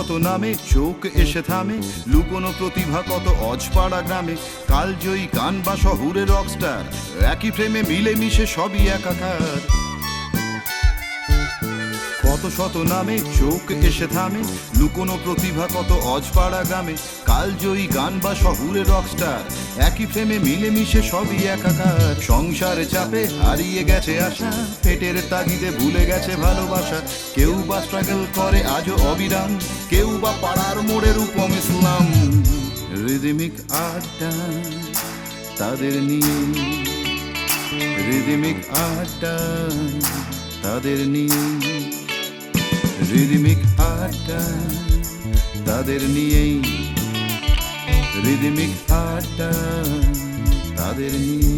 শত নামে চোখ এসে থামে, লুকোনো প্রতিভা কত অজপাড়া গ্রামে। কালজয়ী গান বা শহুরে রকস্টার, একই ফ্রেমে মিলে মিশে সবই একাকার। কত শত নামে চোখ এসে থামে, লুকোনো প্রতিভা কত অজপাড়া গ্রামে। কালজয়ী গান বা শহুরে রকস্টার, একই ফ্রেমে মিলে মিশে সবই একাকার। সংসারে চাপে হারিয়ে গেছে আশা, পেটের তাগিদে ভুলে গেছে ভালোবাসা। কেউ বা স্ট্রাগল করে আজও অবিরাম, কেউ বা পাড়ার মোড়ের উপম ইসলাম। রিদমিক আড্ডা তাদের নিয়ে, রিদমিক আড্ডা তাদের নিয়ে, রিদমিক আড্ডা তাদের নিয়েই, রিদমিক আড্ডা তাদের নিয়ে।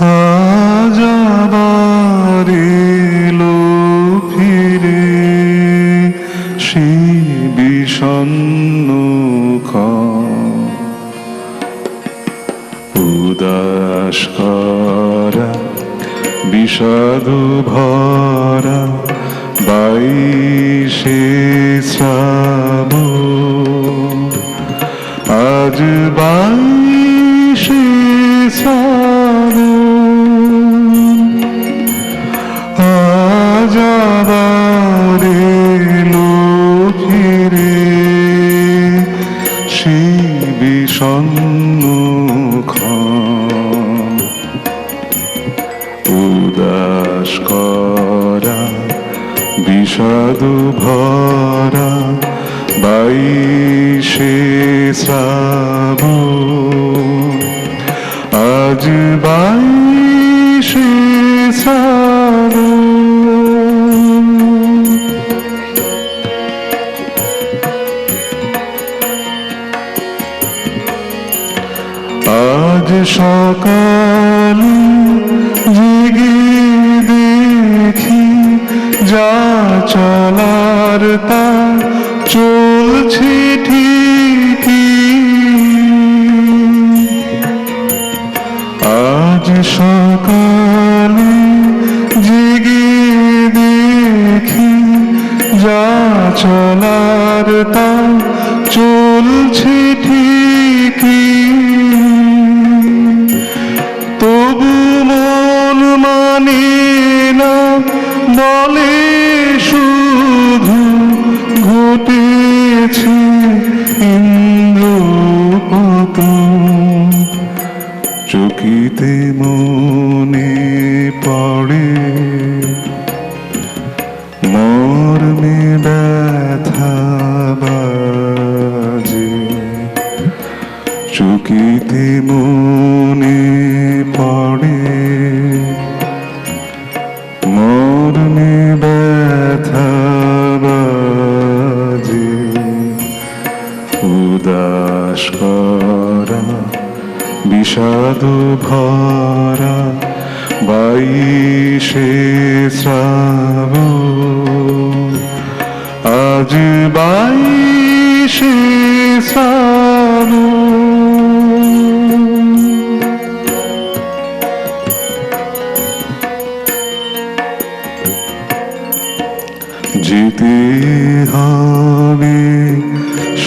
আজ আবার এলো ফিরে সেই বিষণ্ণ ক্ষণ, উদাস করা বিষাদ ভরা 22শে শ্রাবণ। আজ 22শে শ্রাবণ, আজ আবার এলো ফিরে সেই বিষণ্ণ ক্ষণ, উদাস করা বিষাদ ভরা 22শে শ্রাবণ। আজ 22শে শ্রাবণ, আজ সকালে জেগে দেখি যা চলার তা চলছে ঠিকই। আজ সকালে জেগে দেখি যা চলার তা চলছে ঠিকই। তবু মন মানে না, বলে শুধু ঘটেছে ইন্দ্রপতন। চকিতে মনে পড়ে মর্মে ব্যথা বাজে, চকিতে মনে পড়ে মর্মে ব্যথা বাজে। উদাস করা বিষাদ ভরা 22শে শ্রাবণ, আজ 22শে শ্রাবণ। যেতে হবে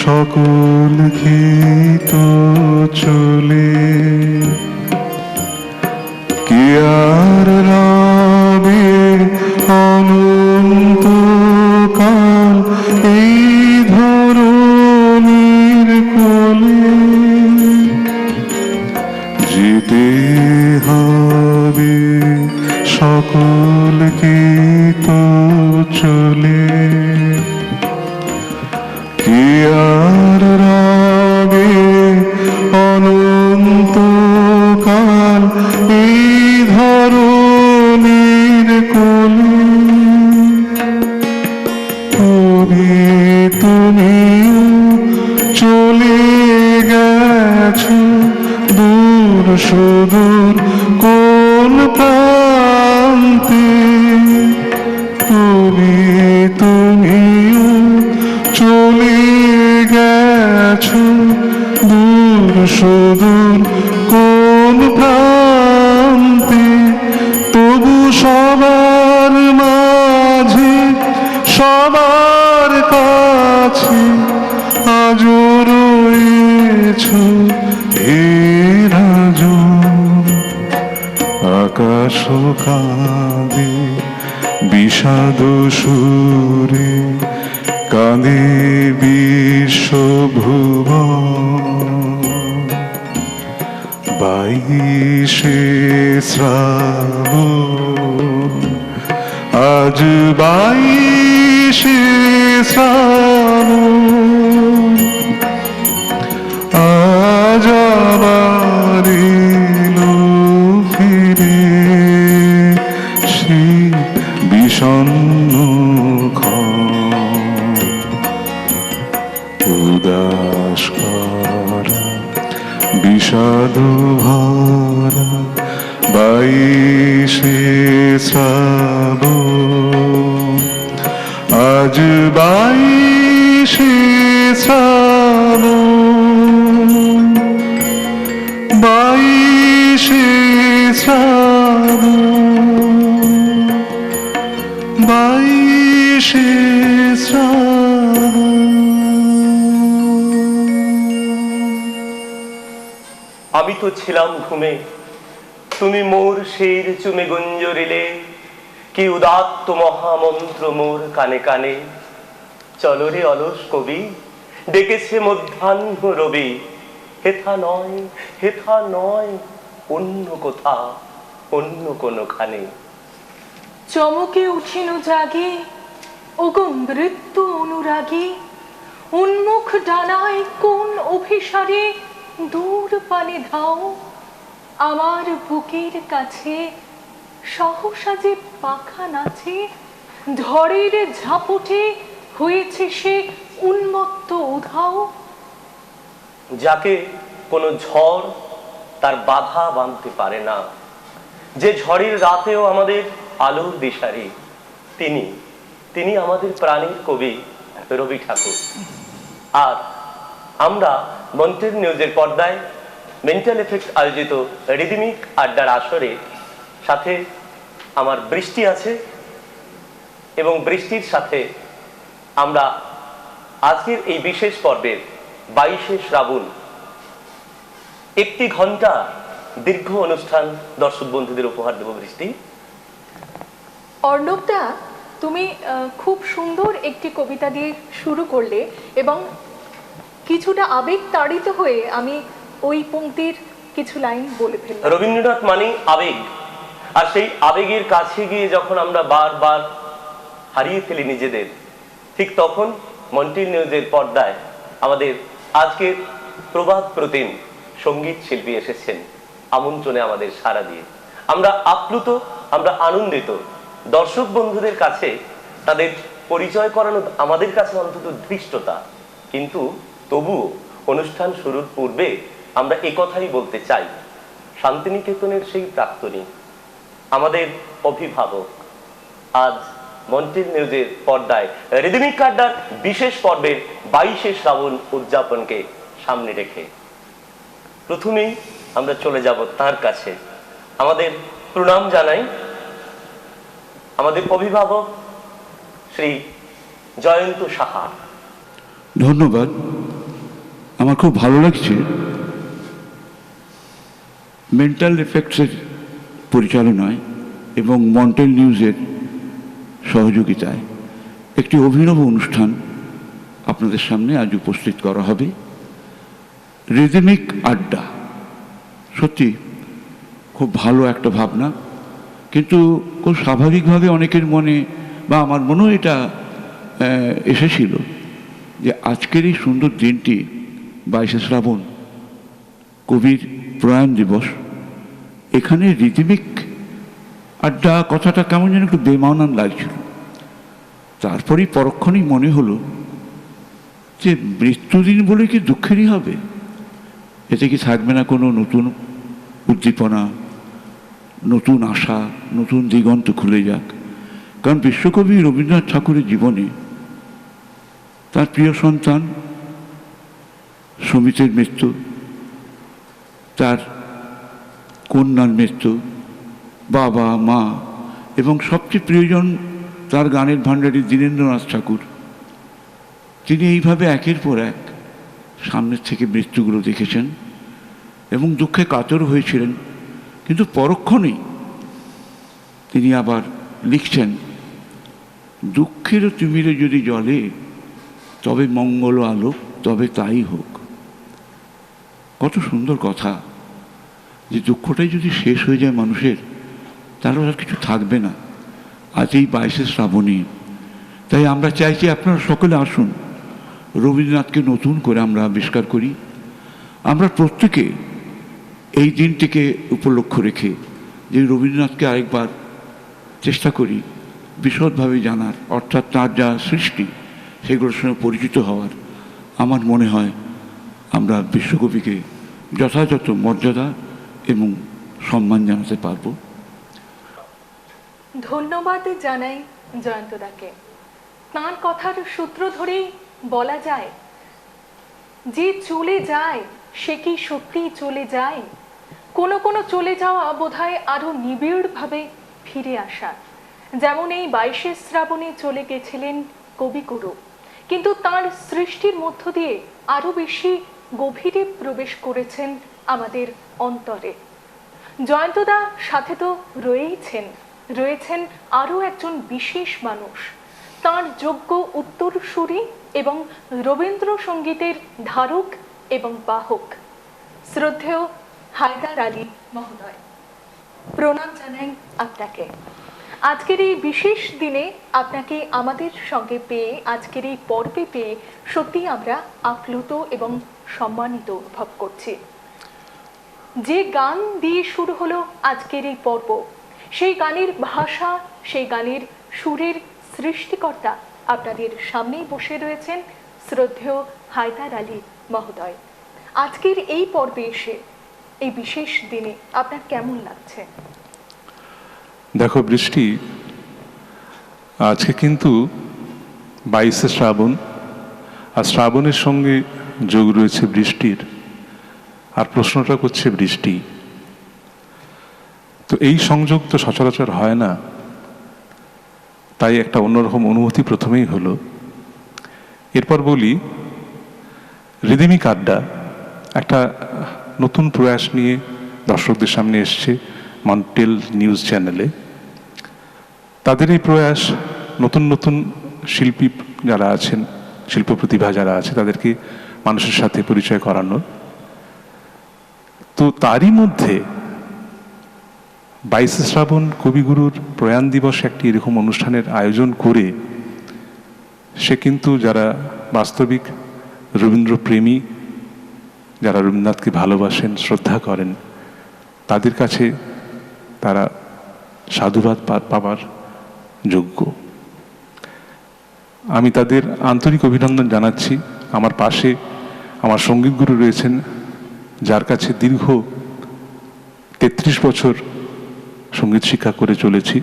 সকলকে তো চলে, কে আর রবে অনন্তকাল এই ধরনীর কোলে। যেতে হবে সকলকে তো চলে, কে আর রবে অনন্তকাল এই ধরনীর কোলে। তবে তুমিও চলে গেছো সুদূর কোন প্রান্তে তুমিও চলে গেছো দূর সুদূর কোন প্রান্তে, তবু সবার মাঝে সবার কাছে আজও রয়েছো হে রাজু। আকাশ কাঁদে বিষাদ সুরে, কাঁদে বিশ্বভুবন। 22শে শ্রাবণ, আজ 22শে শ্রাবণ, আজ আবার এলো ফিরে সেই বিষণ্ণ ক্ষণ। উদাস করা বিষাদ ভরা 22শে শ্রাবণ, আজ 22শে শ্রাবণ, 22শে শ্রাবণ, 22শে শ্রাবণ। আমি তো ছিলাম ঘুমে, তুমি মোর শির চুমে গুঞ্জরিলে, কি উদাত্ত মহামন্ত্র মোর কানে কানে। চলো রে অলস কবি, ডেকেছে মধ্যাহ্ন রবি, হেথা নয় হেথা নয় অন্য কোথা অন্য কোনখানে। চমকে উঠিনু জাগে ওগো মৃত্যু অনুরাগী, উন্মুখ ডানায় কোন অভিসারে দূর পানে ধাও। আমার বুকের কাছে সহসা যে পাখা নাচে, ঝড়ের ঝাপটে হয়েছে সে উন্মত্ত উধাও। যাকে কোনো ঝড় তার বাধা বাঁধতে পারে না, যে ঝড়ের রাতেও আমাদের আলোর দিশারি, তিনি তিনি আমাদের প্রাণীর কবি রবি ঠাকুর। আর আমরা মন্টেল নিউজের পর্দায় মেন্টাল এফেক্ট আয়োজিত রিদমিক আড্ডার আসরে সাথে আমার বৃষ্টি আছে, এবং বৃষ্টির সাথে আমরা আজকের এই বিশেষ পর্বের 22শে শ্রাবণ 1 ঘন্টা দীর্ঘ অনুষ্ঠান দর্শক বন্ধুদের উপহার দেব। বৃষ্টি, অর্ণবদা, তুমি খুব সুন্দর একটি কবিতা দিয়ে শুরু করলে এবং কিছুটা আবেগ তাড়িত হয়ে আমি ওই পংক্তির কিছু লাইন বলে ফেললাম। রবীন্দ্রনাথ মানে আবেগ, আর সেই আবেগের কাছে গিয়ে যখন আমরা বারবার হারিয়ে ফেলি নিজেদের, ঠিক তখন মন্টেল নিউজের পর্দায় আমাদের আজকের প্রভাত প্রতিম সঙ্গীত শিল্পী এসেছেন আমন্ত্রণে আমাদের সাড়া দিয়ে। আমরা আপ্লুত, আমরা আনন্দিত। দর্শক বন্ধুদের কাছে তাদের পরিচয় করানো আমাদের কাছে অন্তত ধৃষ্টতা, কিন্তু তবুও অনুষ্ঠান শুরুর পূর্বে আমরা একথাই বলতে চাই, শান্তিনিকেতনের সেই প্রাক্তনী, আমাদের অভিভাবক, আজ মন্টেল নিউজের পর্দায় রিদমিক আড্ডার বিশেষ পর্বের 22শে শ্রাবণ উদযাপনকে সামনে রেখে প্রথমেই আমরা চলে যাব তার কাছে। আমাদের প্রণাম জানাই আমাদের অভিভাবক শ্রী জয়ন্ত সাহা। ধন্যবাদ। আমার খুব ভালো লাগছে মেন্টাল এফেক্টসের পরিচালনায় এবং মন্টেল নিউজের সহযোগিতায় একটি অভিনব অনুষ্ঠান আপনাদের সামনে আজ উপস্থিত করা হবে। রিদমিক আড্ডা সত্যি খুব ভালো একটা ভাবনা, কিন্তু খুব স্বাভাবিকভাবে অনেকের মনে বা আমার মনেও এটা এসেছিল যে আজকের এই সুন্দর দিনটি 22শে শ্রাবণ, কবির প্রয়াণ দিবস, এখানে রিদমিক আড্ডা কথাটা কেমন যেন একটু বেমানান লাগছিল। তারপরেই পরক্ষণেই মনে হলো যে মৃত্যুদিন বলে কি দুঃখেরই হবে? এতে কি থাকবে না কোনো নতুন উদ্দীপনা, নতুন আশা, নতুন দিগন্ত খুলে যাক। কারণ বিশ্বকবি রবীন্দ্রনাথ ঠাকুরের জীবনে তার প্রিয় সন্তান সুমিতের মৃত্যু, তার কন্যার মৃত্যু, বাবা মা এবং সবচেয়ে প্রিয়জন তার গানের ভাণ্ডারী দীনেন্দ্রনাথ ঠাকুর, তিনি এইভাবে একের পর এক সামনের থেকে মৃত্যুগুলো দেখেছেন এবং দুঃখে কাতর হয়েছিলেন। কিন্তু পরক্ষণেই তিনি আবার লিখছেন, দুঃখের তিমিরে যদি জলে তবে মঙ্গল আলোক তবে তাই হোক। কত সুন্দর কথা, যে দুঃখটাই যদি শেষ হয়ে যায় মানুষের, তাহলে আর কিছু থাকবে না। আজ এই 22শে শ্রাবণী, তাই আমরা চাইছি আপনারা সকলে আসুন, রবীন্দ্রনাথকে নতুন করে আমরা আবিষ্কার করি। আমরা প্রত্যেকে এই দিনটিকে উপলক্ষ রেখে যে রবীন্দ্রনাথকে আরেকবার চেষ্টা করি বিশদভাবে জানার, অর্থাৎ তার যা সৃষ্টি সেগুলোর সঙ্গে পরিচিত হওয়ার। আমার মনে হয় আমরা বিশ্বকবিকে যথাযথ মর্যাদা এবং সম্মান জানাতে পারব। ধন্যবাদ জানাই জয়ন্তদাকে। তাঁর কথার সূত্র ধরেই বলা যায়, যে চলে যায় সে কি সত্যি চলে যায়? কোনো কোনো চলে যাওয়া বোধহয় আরো নিবিড়ভাবে ফিরে আসা। যেমন এই 22শে শ্রাবণে চলে গেছিলেন কবিগুরু, কিন্তু তার সৃষ্টির মধ্য দিয়ে আরো বেশি গভীরে প্রবেশ করেছেন আমাদের অন্তরে। জয়ন্তদা সাথে তো রয়েছেন আরো একজন বিশেষ মানুষ, তার যোগ্য উত্তরসূরি এবং রবীন্দ্রসঙ্গীতের ধারক এবং বাহক, শ্রদ্ধেয় হায়দার আলী মহোদয়। প্রণাম জানাই আপনাকে। আজকের এই বিশেষ দিনে আপনাকে আমাদের সঙ্গে পেয়ে, আজকের এই পর্বে পেয়ে সত্যি আমরা আপ্লুত এবং সম্মানিত অনুভব করছি। যে গান দিয়ে শুরু হলো আজকের এই পর্ব, সেই গানের ভাষা, সেই গানের সুরের সৃষ্টিকর্তা আপনাদের সামনেই বসে রয়েছেন শ্রদ্ধেয় হায়দার আলী মহোদয়। আজকের এই পর্বে এসে এই বিশেষ দিনে আপনার কেমন লাগছে? দেখো বৃষ্টি, আজকে কিন্তু 22শে শ্রাবণ, আর শ্রাবণের সঙ্গে যোগ রয়েছে বৃষ্টির, আর প্রশ্নটা করছে বৃষ্টি। তো এই সংযোগ তো সচরাচর হয় না, তাই একটা অন্যরকম অনুভূতি প্রথমেই হলো। এরপর বলি, রিদিমিক আড্ডা একটা নতুন প্রয়াস নিয়ে দর্শকদের সামনে এসছে মন্টেল নিউজ চ্যানেলে। তাদের এই প্রয়াস নতুন নতুন শিল্পী যারা আছেন, শিল্প প্রতিভা যারা আছে, তাদেরকে মানুষের সাথে পরিচয় করানোর। তো তারই মধ্যে 22শে শ্রাবণ কবিগুরুর প্রয়াণ দিবস একটি এরকম অনুষ্ঠানের আয়োজন করে সে কিন্তু যারা বাস্তবিক রবীন্দ্রপ্রেমী, যারা রবীন্দ্রনাথকে ভালোবাসেন, শ্রদ্ধা করেন, তাদের কাছে তারা সাধুবাদ পাবার যোগ্য। আমি তাদের আন্তরিক অভিনন্দন জানাচ্ছি। আমার পাশে আমার সঙ্গীত গুরু রয়েছেন, যার কাছে দীর্ঘ 33 বছর সঙ্গীত শিক্ষা করে চলেছি।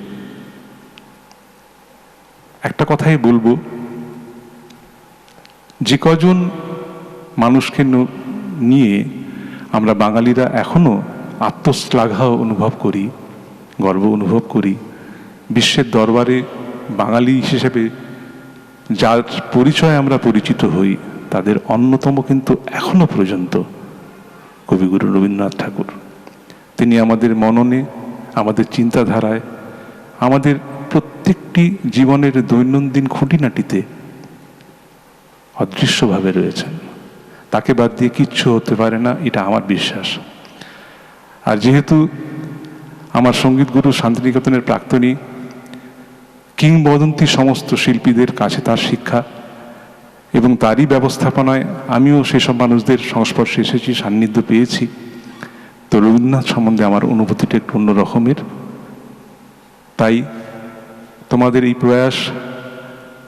একটা কথাই বলবো, যে কজন মানুষকে নিয়ে আমরা বাঙালিরা এখনো আত্মশ্লাঘা অনুভব করি, গর্ব অনুভব করি, বিশ্বের দরবারে বাঙালি হিসেবে যার পরিচয় আমরা পরিচিত হই, তাদের অন্যতম কিন্তু এখনো পর্যন্ত কবিগুরু রবীন্দ্রনাথ ঠাকুর। তিনি আমাদের মননে, আমাদের চিন্তাধারায়, আমাদের প্রত্যেকটি জীবনের দৈনন্দিন খুঁটিনাটিতে অদৃশ্যভাবে রয়েছেন। তাকে বাদ দিয়ে কিচ্ছু হতে পারে না, এটা আমার বিশ্বাস। আর যেহেতু আমার সঙ্গীত গুরু শান্তিনিকেতনের প্রাক্তনী, কিংবদন্তি সমস্ত শিল্পীদের কাছে তার শিক্ষা এবং তারই ব্যবস্থাপনায় আমিও সেসব মানুষদের সংস্পর্শে এসেছি, সান্নিধ্য পেয়েছি। তো রবীন্দ্রনাথ সম্বন্ধে আমার অনুভূতিটা একটু অন্য রকমের। তাই তোমাদের এই প্রয়াস,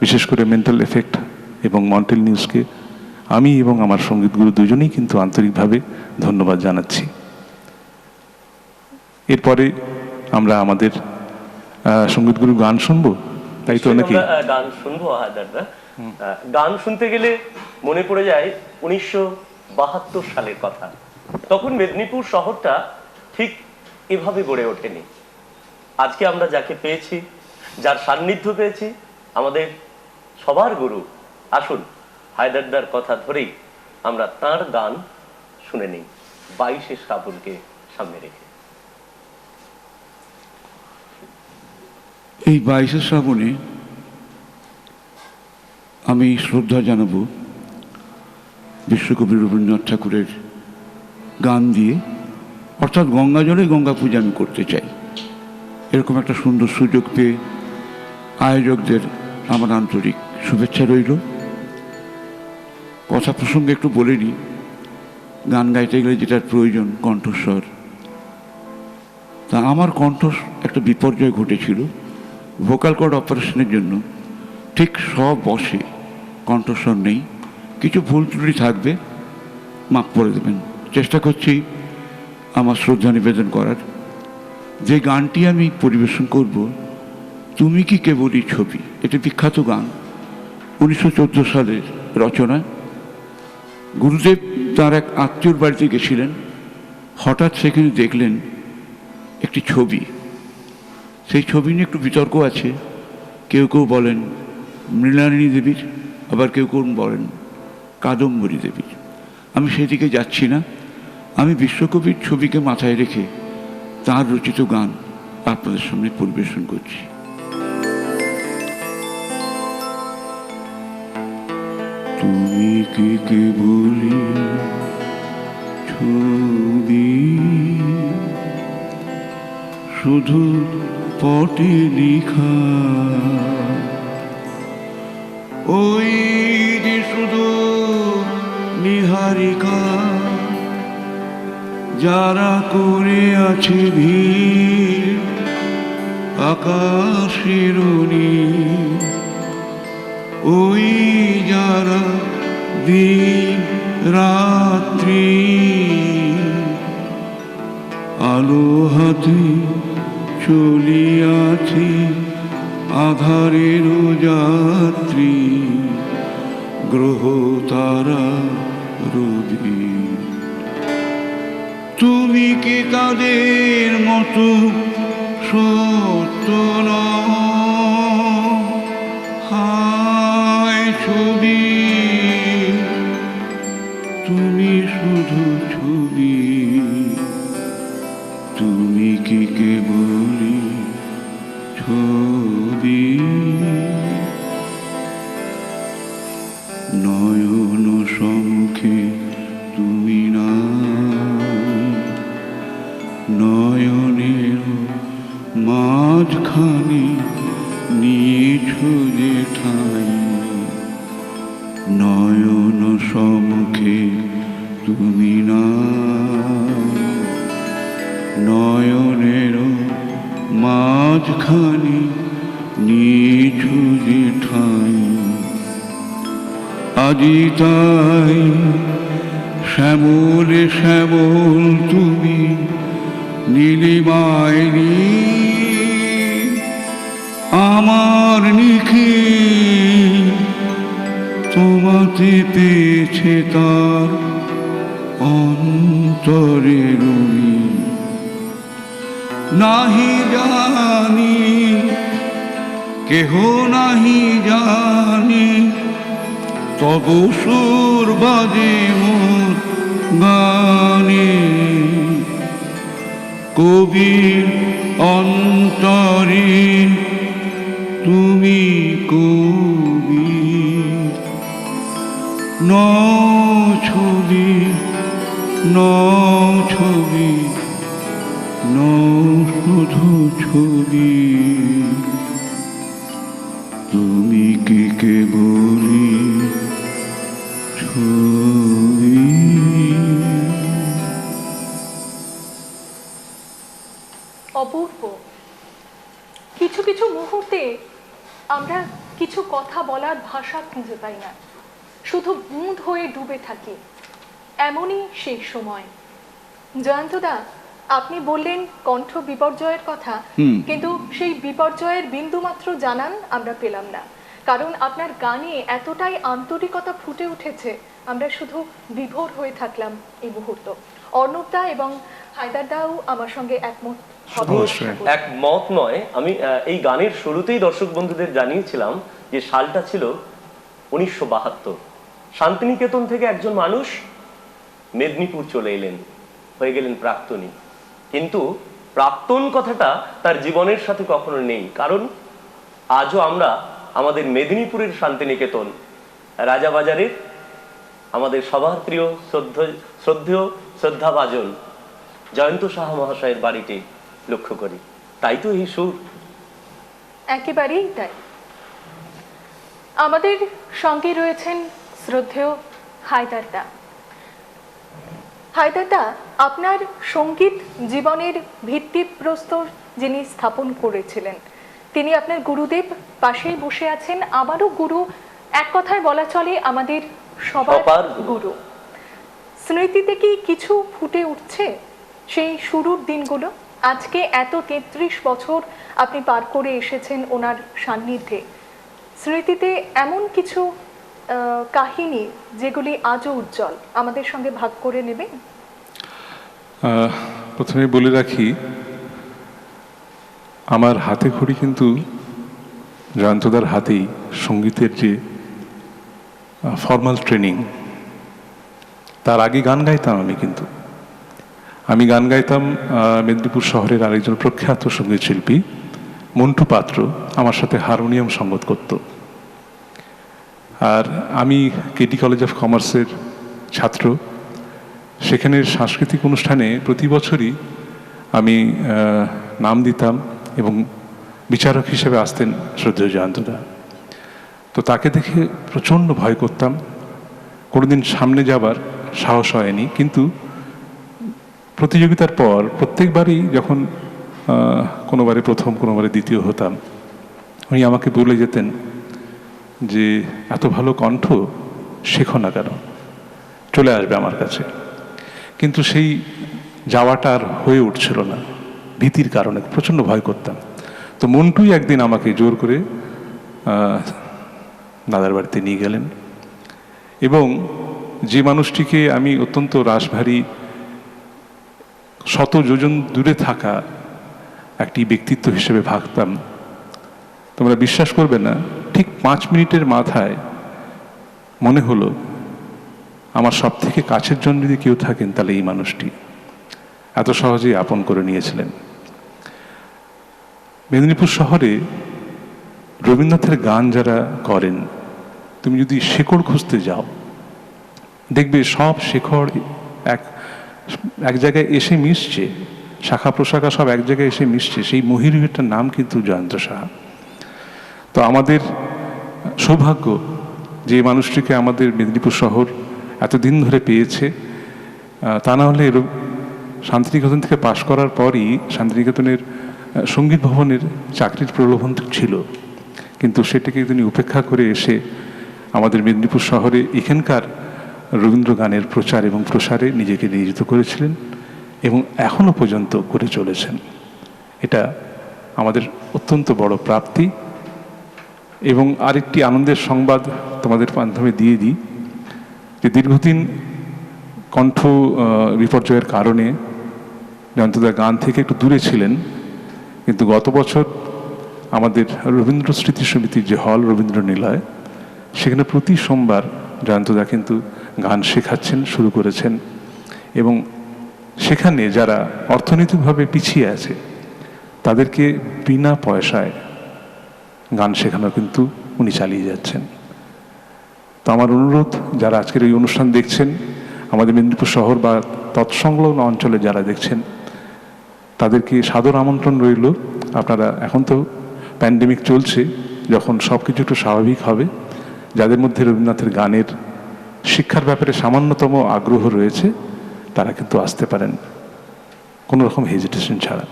বিশেষ করে মেন্টাল এফেক্ট এবং মন্টেল নিউজকে আমি এবং আমার সঙ্গীত গুরু দুজনেই কিন্তু আন্তরিকভাবে ধন্যবাদ জানাচ্ছি। এরপরে আমরা আমাদের সঙ্গীতগুরু গান শুনবো, তাই তো নাকি? আমরা গান শুনবো হায়দারদা। গান শুনতে গেলে মনে পড়ে যায় 1972 সালের কথা। তখন মেদিনীপুর শহরটা ঠিক এভাবে গড়ে ওঠেনি। আজকে আমরা যাকে পেয়েছি, যার সান্নিধ্য পেয়েছি, আমাদের সবার গুরু। আসুন হায়দারদার কথা ধরেই আমরা তার গান শুনে নিই, 22শে শ্রাবণকে সামনে রেখে। এই 22শে শ্রাবণে আমি শ্রদ্ধা জানাবো বিশ্বকবি রবীন্দ্রনাথ ঠাকুরের গান দিয়ে, অর্থাৎ গঙ্গা জলে গঙ্গা পূজা আমি করতে চাই। এরকম একটা সুন্দর সুযোগ পেয়ে আয়োজকদের আমার আন্তরিক শুভেচ্ছা রইল। কথা প্রসঙ্গে একটু বলে নিই, গান গাইতে গেলে যেটার প্রয়োজন কণ্ঠস্বর, তা আমার কণ্ঠ একটা বিপর্যয় ঘটেছিল। ভোকাল কর্ড অপারেশনের জন্য ঠিক সব বসে কণ্ঠস্বর নেই, কিছু ভুল ত্রুটি থাকবে, মাফ করে দেবেন। চেষ্টা করছি আমার শ্রদ্ধা নিবেদন করার। যে গানটি আমি পরিবেশন করব, তুমি কি কেবলই ছবি, এটি বিখ্যাত গান, 1914 সালের রচনা। গুরুদেব তার এক আত্মীয়র বাড়িতে গেছিলেন, হঠাৎ সেখানে দেখলেন একটি ছবি। সেই ছবি নিয়ে একটু বিতর্ক আছে, কেউ কেউ বলেন মৃণালিনী দেবীর, আবার কেউ কেউ বলেন কাদম্বরী দেবীর। আমি সেদিকে যাচ্ছি না, আমি বিশ্বকবির ছবিকে মাথায় রেখে তার রচিত গান আপনাদের সামনে পরিবেশন করছি। তুমি কি কেবলই ছবি, শুধু পটে লেখা, ওই যে শুধু নিহারিকা, যারা করে আছে ভিড় আকাশের নীল, ওই যারা দিন রাত্রি আলো হাতে চলিয়াছে আধারের যাত্রী, গ্রহ তারা রবি। তুমি কি তাদের মতো সত্য নও? হায় ছবি, তুমি শুধু ছবি, তুমি কি কেবলই ছবি। নয়ন সম্মুখে তুমি না, নয়নের মাঝখানে নিয়েছো যে ঠাই, নয়ন সম্মুখে তুমি না, নয়নের মাঝখানে নিয়েছো যে ঠাই। আজি তাই শ্যামলে শ্যামল তুমি, নীলিমায় নীল আমার নিখিল, তোমাতে পেয়েছে তার অন্তরের মিল। নাহি জানি কেহ নাহি জানি, তবু সুর বাজে মোর গানে, কবির অন্তরে তুমি কবি। ন ছবি ন ছবি ন শুধু ছবি, তুমি কি কেবলই ছবি। অপূর্ব। কিছু কিছু মুহূর্তে আমরা কিছু কথা বলার ভাষা খুঁজে পাই না, শুধু বুঁদ হয়ে ডুবে থাকি। এমনই সেই সময়। জয়ন্তদা, আপনি বললেন কণ্ঠ বিপর্যয়ের কথা, কিন্তু সেই বিপর্যয়ের বিন্দুমাত্র জানান আমরা পেলাম না, কারণ আপনার গানে এতটাই আন্তরিকতা ফুটে উঠেছে, আমরা শুধু বিভোর হয়ে থাকলাম এই মুহূর্ত। অর্ণবদা এবং হায়দারদাও আমার সঙ্গে একমত হবে। একমত নয়, আমি এই গানের শুরুতেই দর্শক বন্ধুদের জানিয়েছিলাম যে সালটা ছিল 1972। শান্তিনিকেতন থেকে একজন মানুষ মেদিনীপুর চলে এলেন, হয়ে গেলেন প্রাক্তনী। কিন্তু প্রাক্তন কথাটা তার জীবনের সাথে কখনো নেই, কারণ আজও আমরা আমাদের মেদিনীপুরের শান্তিনিকেতন রাজাবাজারের আমাদের সবার প্রিয় শ্রদ্ধেয় শ্রদ্ধাভাজন জয়ন্ত সাহা মহাশয়ের বাড়িতে লক্ষ্য করি। তাই তো এই সুর। একেবারেই তাই। আমাদের সঙ্গে রয়েছেন শ্রদ্ধেয় হায়দারদা। হায়দারদা, আপনার সঙ্গীত জীবনের ভিত্তিপ্রস্তর যিনি স্থাপন করেছিলেন, তিনি আপনার গুরুদেব, পাশেই বসে আছেন, আবারও গুরু, এক কথায় বলা চলে আমাদের সবার গুরু। স্মৃতিতে কি কিছু ফুটে উঠছে সেই শুরুর দিনগুলো? আজকে এত 33 বছর আপনি পার করে এসেছেন ওনার সান্নিধ্যে, স্মৃতিতে এমন কিছু কাহিনী যেগুলি আজও উজ্জ্বল আমাদের সঙ্গে ভাগ করে নেবেন? প্রথমে বলে রাখি, আমার হাতে খড়ি কিন্তু জয়ন্তদার হাতেই সঙ্গীতের যে ফর্মাল ট্রেনিং। তার আগে গান গাইতাম আমি গান গাইতাম মেদিনীপুর শহরের আরেকজন প্রখ্যাত সঙ্গীত শিল্পী মন্টু পাত্র আমার সাথে হারমোনিয়াম সঙ্গত করত। আর আমি কেটি কলেজ অফ কমার্সের ছাত্র। সেখানের সাংস্কৃতিক অনুষ্ঠানে প্রতি বছরই আমি নাম দিতাম এবং বিচারক হিসেবে আসতেন শ্রদ্ধেয় জয়ন্তদা। তো তাকে দেখে প্রচণ্ড ভয় করতাম, কোনোদিন সামনে যাবার সাহস হয়নি। কিন্তু প্রতিযোগিতার পর প্রত্যেকবারই যখন কোনোবারে প্রথম কোনোবারে দ্বিতীয় হতাম, উনি আমাকে বলে যেতেন যে এত ভালো কণ্ঠ, শেখো না কেন, চলে আসবে আমার কাছে। কিন্তু সেই যাওয়াটা আর হয়ে উঠছিল না, ভীতির কারণে প্রচণ্ড ভয় করতাম। তো মন্টুই একদিন আমাকে জোর করে দাদার বাড়িতে নিয়ে গেলেন এবং যে মানুষটিকে আমি অত্যন্ত রাশভারী, শত যোজন দূরে থাকা একটি ব্যক্তিত্ব হিসেবে ভাবতাম, তোমরা বিশ্বাস করবে না, ঠিক 5 মিনিটের মাথায় মনে হলো আমার সব থেকে কাছের জন যদি কেউ থাকেন তাহলে এই মানুষটি। এত সহজেই আপন করে নিয়েছিলেন। মেদিনীপুর শহরে রবীন্দ্রনাথের গান যারা করেন, তুমি যদি শেকড় খুঁজতে যাও দেখবে সব শেকড় এক জায়গায় এসে মিশছে, শাখা প্রশাখা সব এক জায়গায় এসে মিশছে। সেই মহিরুহের নাম কিন্তু জয়ন্ত সাহা। তো আমাদের সৌভাগ্য যে মানুষটিকে আমাদের মেদিনীপুর শহর এতদিন ধরে পেয়েছে। তা না হলে শান্তিনিকেতন থেকে পাশ করার পরই শান্তিনিকেতনের সঙ্গীত ভবনের চাকরির প্রলোভন ছিল, কিন্তু সেটাকে তিনি উপেক্ষা করে এসে আমাদের মেদিনীপুর শহরে এখানকার রবীন্দ্র গানের প্রচার এবং প্রসারে নিজেকে নিয়োজিত করেছিলেন এবং এখনো পর্যন্ত করে চলেছেন। এটা আমাদের অত্যন্ত বড় প্রাপ্তি। এবং আরেকটি আনন্দের সংবাদ তোমাদের মাধ্যমে দিয়ে দিই যে দীর্ঘদিন কণ্ঠ বিপর্যয়ের কারণে জয়ন্তদা গান থেকে একটু দূরে ছিলেন, কিন্তু গত বছর আমাদের রবীন্দ্র স্মৃতি সমিতির যে হল রবীন্দ্র নিলয়, সেখানে প্রতি সোমবার জয়ন্তদা কিন্তু গান শেখাচ্ছেন, শুরু করেছেন। এবং সেখানে যারা অর্থনৈতিকভাবে পিছিয়ে আছে তাদেরকে বিনা পয়সায় গান শেখানো কিন্তু উনি চালিয়ে যাচ্ছেন। তো আমার অনুরোধ, যারা আজকের এই অনুষ্ঠান দেখছেন, আমাদের মেদিনীপুর শহর বা তৎসংলগ্ন অঞ্চলে যারা দেখছেন, তাদেরকে সাদর আমন্ত্রণ রইল। আপনারা, এখন তো প্যান্ডেমিক চলছে, যখন সব কিছু একটু স্বাভাবিক হবে, যাদের মধ্যে রবীন্দ্রনাথের গানের শিক্ষার ব্যাপারে সামান্যতম আগ্রহ রয়েছে তারা কিন্তু আসতে পারেন কোনো রকম হেজিটেশন ছাড়া।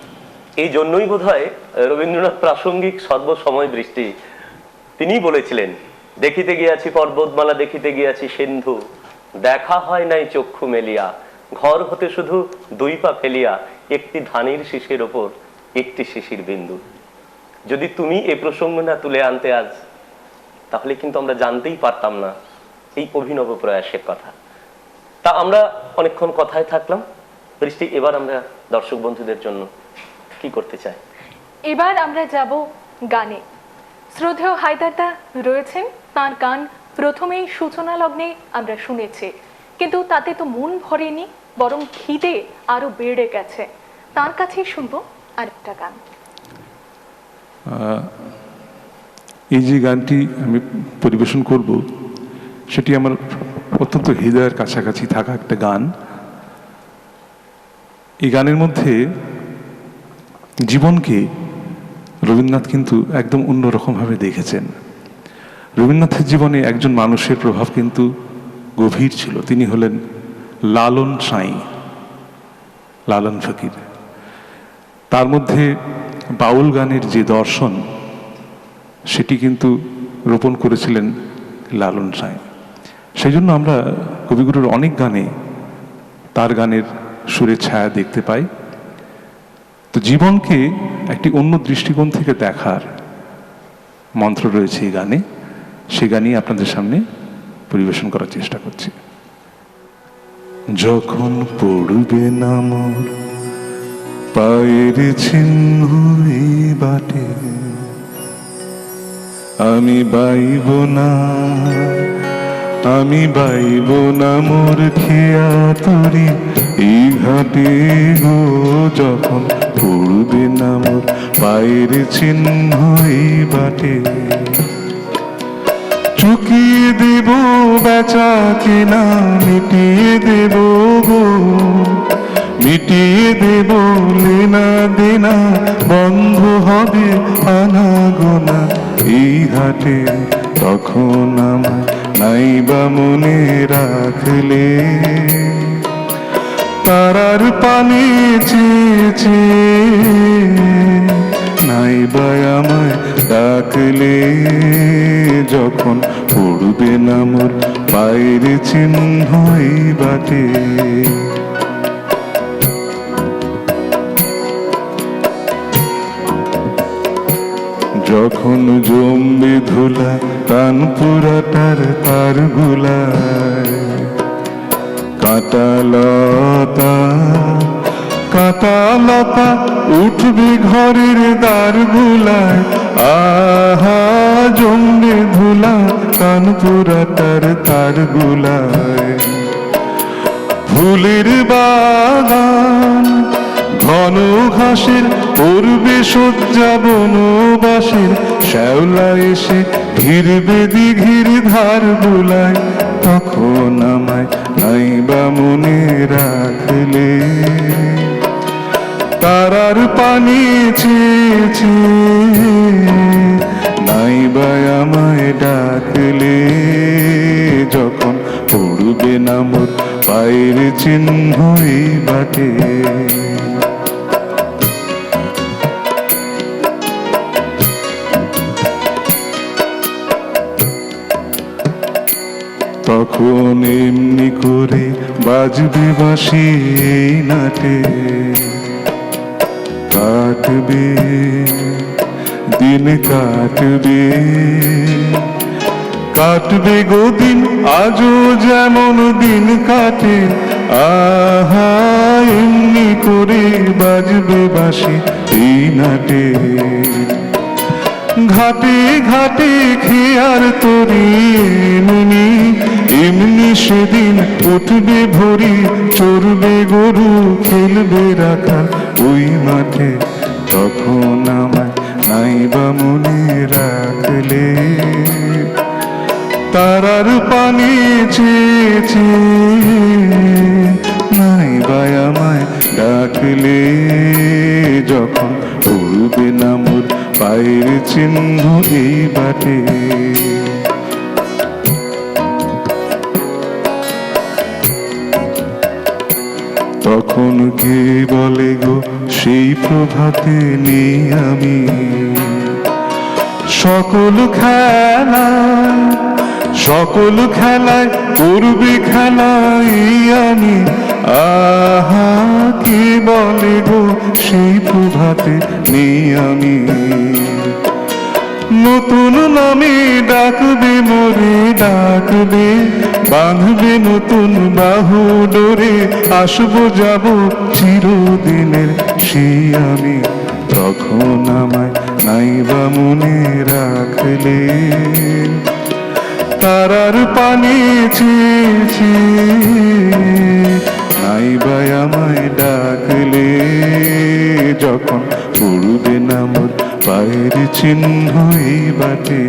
এই জন্যই বোধহয় রবীন্দ্রনাথ প্রাসঙ্গিক সর্বসময় দৃষ্টি তিনি বলেছিলেন, দেখিতে গিয়াছি পর্বতমালা, দেখিতে গিয়াছি সিন্ধু, দেখা হয় নাই চক্ষু মেলিয়া, ঘর হতে শুধু 2 পা ফেলিয়া, একটি ধানের শীষের ওপর একটি শিশির বিন্দু। যদি তুমি এ প্রসঙ্গ না তুলে আনতে আজ, তাহলে কিন্তু আমরা জানতেই পারতাম না এই অভিনব প্রয়াসের কথা। তা আমরা অনেকক্ষণ কথায় থাকলাম। বৃষ্টি, এবার আমরা দর্শক বন্ধুদের জন্য কি করতে চাই? এবার আমরা যাব গানে। শ্রদ্ধেয় হায়দারদা রয়েছেন, তার গান প্রথমেই সূচনা লগ্নে আমরা শুনেছি, কিন্তু তাতে তো মন ভরেনি, বরং খিদে আরো বেড়ে গেছে। তার কাছেই শুনবো আরেকটা গান। এই যে গানটি আমি পরিবেশন করব, সেটি আমার অত্যন্ত হৃদয়ের কাছাকাছি থাকা একটা গান। এই গানের মধ্যে জীবনকে রবীন্দ্রনাথ কিন্তু একদম অন্যরকমভাবে দেখেছেন। রবীন্দ্রনাথের জীবনে একজন মানুষের প্রভাব কিন্তু গভীর ছিল। তিনি হলেন লালন সাঁই, লালন ফকির। তার মধ্যে বাউল গানের যে দর্শন, সেটি কিন্তু রোপণ করেছিলেন লালন সাঁই। সেই জন্য আমরা কবিগুরুর অনেক গানে তার গানের সুরের ছায়া দেখতে পাই। তো জীবনকে একটি অন্য দৃষ্টিকোণ থেকে দেখার মন্ত্র রয়েছে এই গানে। সে গানই আপনাদের সামনে পরিবেশন করার চেষ্টা করছি। যখন পড়বে না মোর পায়ের চিহ্ন এই বাটে, আমি বাইব না, আমি বাইব না মোর খেয়া তরি এই ঘাটে গো। যখন পড়বে না মোর পায়ের চিহ্ন এই বাটে, চুকিয়ে দেব বেচা কেনা, মিটিয়ে দেব গো, মিটিয়ে দেব লেনা দেনা, বন্ধ হবে আনাগোনা এই হাটে। তখন আমার নাইবা মনে রাখলে, তারার পানে চেয়েছে নাইবা আমায় ডাকলে। যখন পড়বে না মোর পায়ের চিহ্ন এই বাটে, যখন জমবে ধুলা কান পুরাটার তার গুলায়, কাঁটা লতা কাঁটা লতা উঠবে ঘরের দ্বার গুলায়। আহা জমবে ধুলা কান পুরাটার তার গুলায়। ফুলের বাগান ঘন ঘাসের করবে শয্যা বনবাসের, শ্যাওলা এসে ঘিরবে দিঘির ধার গুলায়। তখন আমায় নাইবা মনে রাখলে, তারার পানি চেয়েছে নাইবা আমায় ডাকলে। যখন পড়বে না মোর পায়ের চিহ্ন এই বাটে, তখন এমনি করে বাজবে বাঁশি এই নাটে। কাটবে দিন কাটবে, কাটবে গো দিন আজও যেমন দিন কাটে। আহা এমনি করে বাজবে বাঁশি এই নাটে। ঘাটে ঘাটে খেয়ার তরি এমনি এমনি সেদিন উঠবে ভরি, চড়বে গরু খেলবে রাখা ওই মাঠে। তখন আমায় নাইবা মনে রাখলে, তারার পানি চেয়েছে নাইবা আমায় ডাকলে। যখন পড়বে না মোর পায়ের চিহ্ন এই বাটে, তখন কে বলে গো সেই প্রভাতে নেই আমি। সকল খেলায় করবে খেলাই আমি। আহা কি বলে গো সেই প্রভাতে নেই আমি, নতুন নামে ডাকবে মোরে ডাকবে, বাঁধবে নতুন বাহু ডোরে, আসবো যাব চিরদিনের সেই আমি, তখন আমায় নাইবা মনে রাখলে, তারার পানি চেয়েছি নাইবা আমায় ডাকলে, যখন পড়বে না মোর পায়ের চিহ্ন এই বাটে,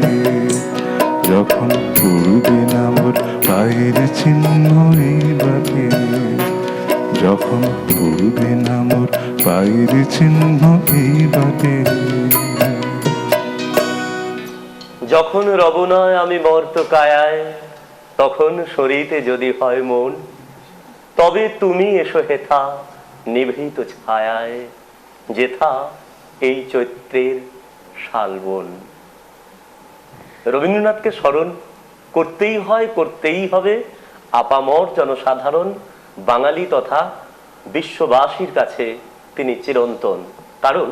যখন পড়বে না মোর পায়ের চিহ্ন এই বাটে, যখন পড়বে না মোর পায়ের চিহ্ন এই বাটে। যখন রব নয় আমি মর্ত কায়ায়, তখন শরীরে যদি হয় মন, তবে তুমি এসো হেথা নিভৃত ছায়ায়, যেথা এই চৈত্রের শালবন। রবীন্দ্রনাথকে স্মরণ করতেই হয়, করতেই হবে। আপামর জনসাধারণ, বাঙালি তথা বিশ্ববাসীর কাছে তিনি চিরন্তন। কারণ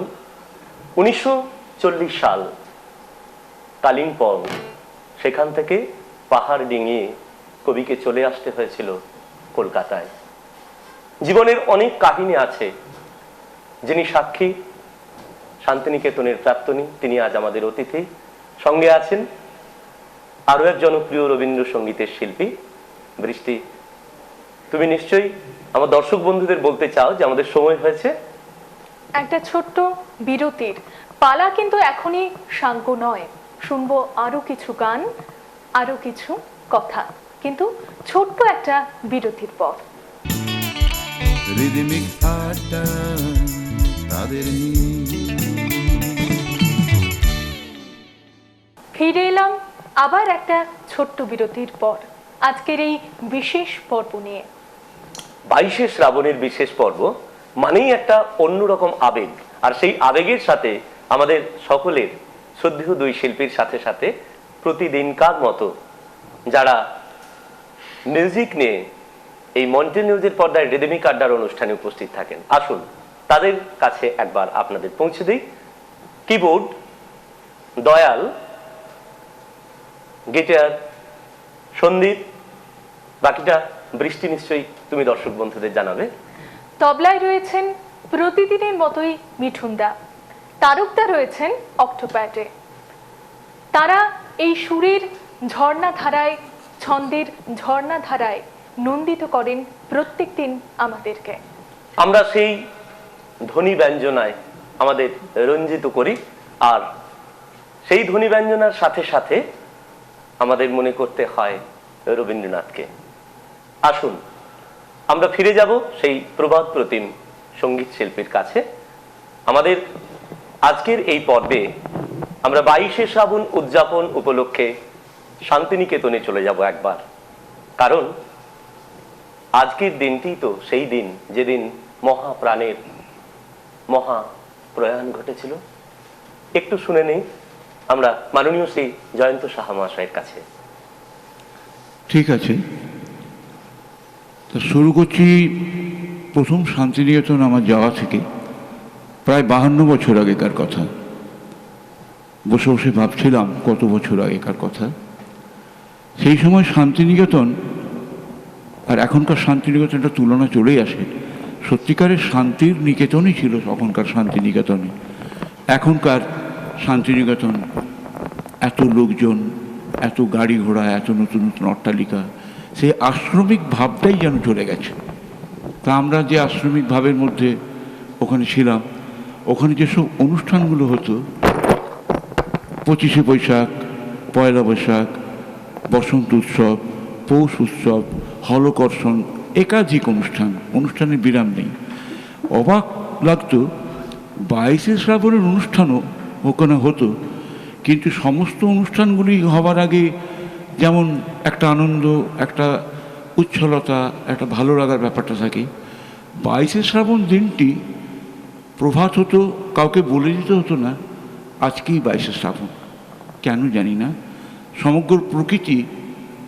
1940 সাল কালিম্পং, সেখান থেকে পাহাড় ডিঙিয়ে কবিকে চলে আসতে হয়েছিল কলকাতায়। জীবনের অনেক কাহিনী আছে, যিনি সাক্ষী শান্তিনিকেতনের প্রাক্তনী, তিনি আজ আমাদের অতিথি। সঙ্গে আছেন আরো এক জনপ্রিয় রবীন্দ্রসঙ্গীতের শিল্পী বৃষ্টি। তুমি নিশ্চয়ই আমার দর্শক বন্ধুদের বলতে চাও যে আমাদের সময় হয়েছে একটা ছোট্ট বিরতির পালা, কিন্তু এখনই শান্ত নয়। শুনবো আরো কিছু গান, আরো কিছু কথা, কিন্তু ছোট্ট একটা বিরতির পর। রিদমিক আড্ডা তাদের নিয়ে ফিরে এলাম আবার একটা ছোট্ট বিরতির পর, আজকের এই বিশেষ পর্ব নিয়ে। 22শে শ্রাবণের বিশেষ পর্ব মানেই একটা অন্যরকম আবেগ, আর সেই আবেগের সাথে আমাদের সকলের শ্রদ্ধেয় দুই শিল্পীর সাথে সাথে প্রতিদিনকার মতো যারা মিউজিক নিয়ে এই মন্টেল নিউজের পর্দায় রিদমিক আড্ডার অনুষ্ঠানে উপস্থিত থাকেন, আসুন তাদের কাছে একবার আপনাদের পৌঁছে দিই। কিবোর্ড দয়াল, গিটার সন্দীপ, বাকিটা বৃষ্টি নিশ্চয়ই তুমি দর্শক বন্ধুদের জানাবে। তবলায় রয়েছেন প্রতিদিনের মতোই মিঠুনদা, তারকদা রয়েছেন অক্টোপ্যাডে। তারা এই সুরের ঝর্ণা ধারায়, ছন্দের ঝর্ণা ধারায় নন্দিত করেন প্রত্যেক দিন আমাদেরকে। আমরা সেই ধ্বনি ব্যঞ্জনায় আমাদের রঞ্জিত করি, আর সেই ধ্বনি ব্যঞ্জনার সাথে সাথে আমাদের মনে করতে হয় রবীন্দ্রনাথকে। আসুন আমরা ফিরে যাব সেই প্রভাত প্রতিম সঙ্গীত শিল্পীর কাছে। আমাদের আজকের এই পর্বে আমরা 22শে শ্রাবণ উদযাপন উপলক্ষে শান্তিনিকেতনে চলে যাব একবার, কারণ আজকের দিনটি তো সেই দিন যেদিন মহাপ্রাণের মহা প্রয়াণ ঘটেছিল। একটু শুনে নেই আমরা মাননীয় শ্রী জয়ন্ত সাহা মহাশয়ের কাছে। ঠিক আছে, তা শুরু করছি। প্রথম শান্তিনিকেতন আমার যাওয়া থেকে প্রায় 52 বছর আগেকার কথা। বসে বসে ভাবছিলাম কত বছর আগেকার কথা। সেই সময় শান্তিনিকেতন আর এখনকার শান্তিনিকেতনটা তুলনা চলেই আসে। সত্যিকারের শান্তির নিকেতনই ছিল তখনকার শান্তিনিকেতনে। এখনকার শান্তিনিকেতন এত লোকজন, এত গাড়ি ঘোড়া, এত নতুন নতুন অট্টালিকা, সেই আশ্রমিক ভাবটাই যেন চলে গেছে। তা আমরা যে আশ্রমিক ভাবের মধ্যে ওখানে ছিলাম, ওখানে যেসব অনুষ্ঠানগুলো হতো, 25শে বৈশাখ, পয়লা বৈশাখ, বসন্ত উৎসব, পৌষ উৎসব, হলকর্ষণ, একাধিক অনুষ্ঠানের বিরাম নেই। অবাক লাগতো, 22শে শ্রাবণের অনুষ্ঠানও ওখানে হতো, কিন্তু সমস্ত অনুষ্ঠানগুলি হবার আগে যেমন একটা আনন্দ, একটা উচ্ছলতা, একটা ভালো লাগার ব্যাপারটা থাকে। 22শে শ্রাবণ দিনটি প্রভাত হতো, কাউকে বলে দিতে হতো না আজকেই 22শে শ্রাবণ। কেন জানি না, সমগ্র প্রকৃতি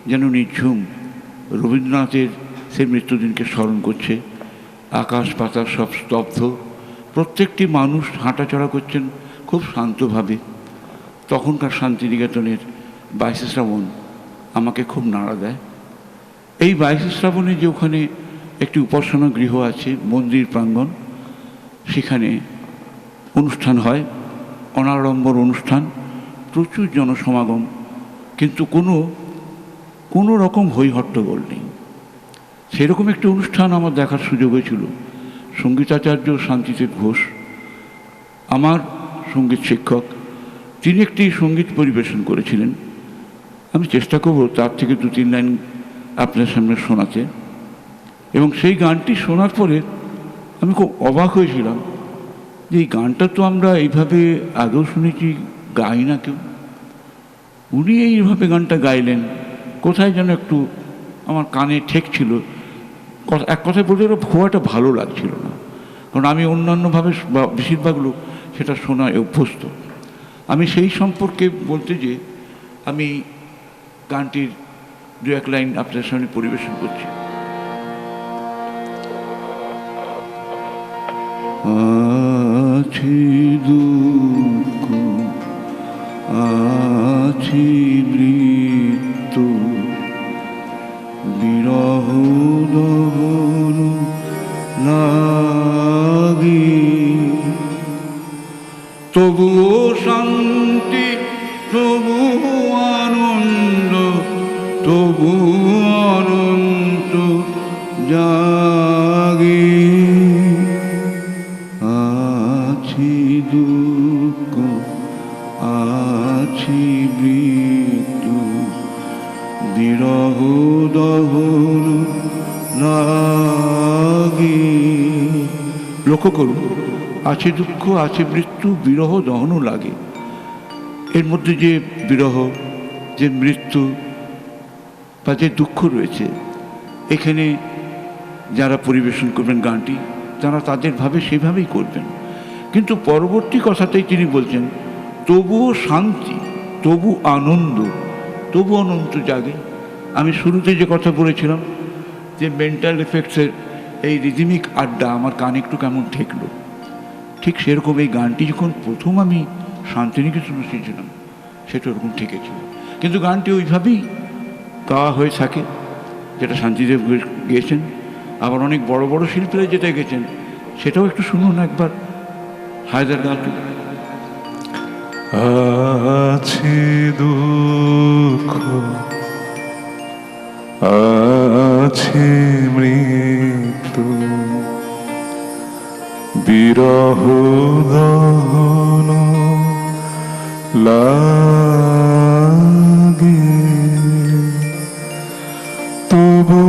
যেন নিঝুম রবীন্দ্রনাথের সেই মৃত্যুদিনকে স্মরণ করছে। আকাশ পাতাল সব স্তব্ধ, প্রত্যেকটি মানুষ হাঁটাচলা করছেন খুব শান্তভাবে। তখনকার শান্তিনিকেতনের 22শে শ্রাবণ আমাকে খুব নাড়া দেয়। এই 22শে শ্রাবণে যে ওখানে একটি উপাসনা গৃহ আছে, মন্দির প্রাঙ্গণ, সেখানে অনুষ্ঠান হয়, অনাড়ম্বর অনুষ্ঠান, প্রচুর জনসমাগম, কিন্তু কোনো রকম হইহট্টগোল নেই। সেরকম একটি অনুষ্ঠান আমার দেখার সুযোগ হয়েছিল। সঙ্গীতাচার্য শান্তিদেব ঘোষ, আমার সঙ্গীত শিক্ষক, তিনি একটি সঙ্গীত পরিবেশন করেছিলেন। আমি চেষ্টা করব তার থেকে 2-3 লাইন আপনার সামনে শোনাতে। এবং সেই গানটি শোনার পরে আমি খুব অবাক হয়েছিলাম যে এই গানটা তো আমরা এইভাবে আগেও শুনেছি, গাই না কেউ। উনি এইভাবে গানটা গাইলেন, কোথায় যেন একটু আমার কানে ঠেকছিল। এক কথায় বলতে গেলে খুব একটা ভালো লাগছিল না, কারণ আমি অন্যান্যভাবে বেশিরভাগ লোক সেটা শোনায় অভ্যস্ত। আমি সেই সম্পর্কে বলতে যে আমি গানটির 2-1 লাইন আপনার সামনে পরিবেশন করছি। আছে দুঃখ, আছে মৃত্যু, বিরহ দহন লাগে, তবুও শান্তি, তবুও আনন্দ, তবুও অনন্ত জাগে। আছে দুঃখ, আছে মৃত্যু, বিরহ দহন লাগে। লক্ষ্য করুন, আছে দুঃখ, আছে মৃত্যু, বিরহ দহন লাগে। এর মধ্যে যে বিরহ, যে মৃত্যু বা যে দুঃখ রয়েছে, এখানে যারা পরিবেশন করবেন গানটি, তারা তাদের ভাবে সেভাবেই করবেন। কিন্তু পরবর্তী কথাতেই তিনি বলছেন তবুও শান্তি, তবু আনন্দ, তবু অনন্ত জাগে। আমি শুরুতে যে কথা বলেছিলাম যে মেন্টাল এফেক্টসের এই রিদিমিক আড্ডা আমার কানে একটু কেমন ঠেকলো, ঠিক সেরকম এই গানটি যখন প্রথম আমি শান্তিনিকেতনে শুনেছিলাম সেটা ওরকম ঠেকেছিল। কিন্তু গানটি ওইভাবেই গাওয়া হয়ে থাকে, যেটা শান্তিদেব গেয়েছেন। আবার অনেক বড় বড় শিল্পীরা যেটা গেছেন সেটাও একটু শুনুন একবার। হায়দার গান। আছে দুঃখ, আছে মৃত্যু, বিরহ দহন লাগে, তবু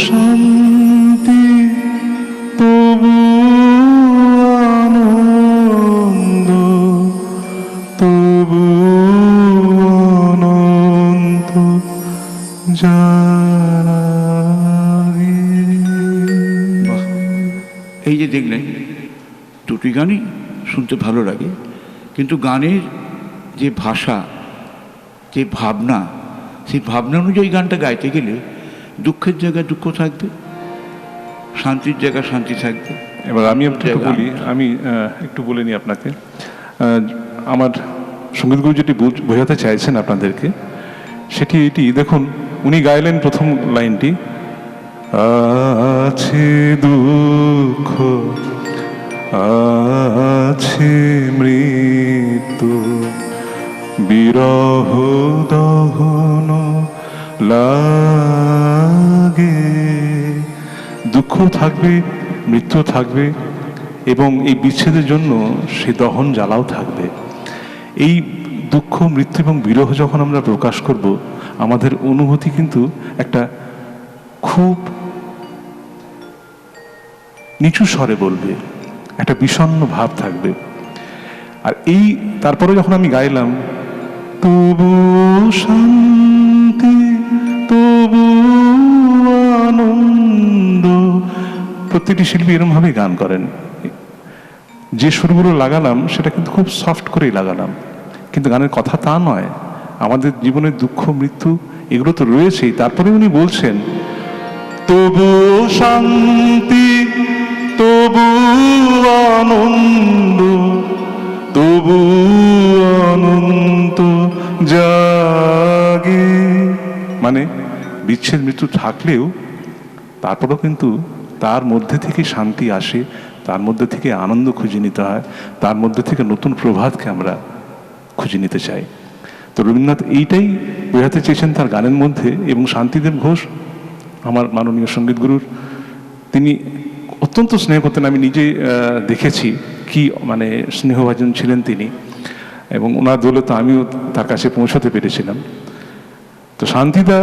শান্তি, তবু আনন্দ, তবু অনন্ত জাগে। এই যে দেখলেন, দুটি গানই শুনতে ভালো লাগে, কিন্তু গানের যে ভাষা, যে ভাবনা, সেই ভাবনা অনুযায়ী গানটা গাইতে গেলে দুঃখের জায়গায় দুঃখ থাকবে, শান্তির জায়গায় শান্তি থাকবে। এবার আমি একটু বলি, আমি একটু বলে নিই আপনাকে। আমার সঙ্গীতগুরু যেটি বোঝাতে চাইছেন আপনাদেরকে, সেটি এটি দেখুন। উনি গাইলেন প্রথম লাইনটি, আছে দুঃখ, আছে মৃত্যু, বিরহ দহন লাগে। দুঃখ থাকবে, মৃত্যু থাকবে, এবং এই বিচ্ছেদের জন্য সেই দহন জ্বালাও থাকবে। এই দুঃখ, মৃত্যু এবং বিরহ যখন আমরা প্রকাশ করব, আমাদের অনুভূতি কিন্তু একটা খুব নিচু স্বরে বলবে, একটা বিষণ্ণ ভাব থাকবে। আর এই তারপরে যখন আমি গাইলাম তবু শান্তি, তবু আনন্দ, প্রত্যেকটি শিল্পী এরমভাবেই গান করেন। যে সুরগুলো লাগালাম সেটা কিন্তু খুব সফট করেই লাগালাম, কিন্তু গানের কথা তা নয়। আমাদের জীবনের দুঃখ, মৃত্যু এগুলো তো রয়েছেই। তারপরে উনি বলছেন তবু শান্তি, আনন্দ তবু অনন্ত জাগে। মানে বিচ্ছেদ মৃত্যু থাকলেও তারপরেও কিন্তু তার মধ্যে থেকে শান্তি আসে, তার মধ্যে থেকে আনন্দ খুঁজে নিতে হয়, তার মধ্যে থেকে নতুন প্রভাতকে আমরা খুঁজে নিতে চাই। তো রবীন্দ্রনাথ এইটাই বোঝাতে চেয়েছেন তার গানের মধ্যে। এবং শান্তিদেব ঘোষ আমার মাননীয় সঙ্গীত গুরুর, তিনি অত্যন্ত স্নেহ করতেন। আমি নিজে দেখেছি কি মানে স্নেহভাজন ছিলেন তিনি, এবং ওনার দৌলতে আমিও তার কাছে পৌঁছাতে পেরেছিলাম। তো শান্তিদা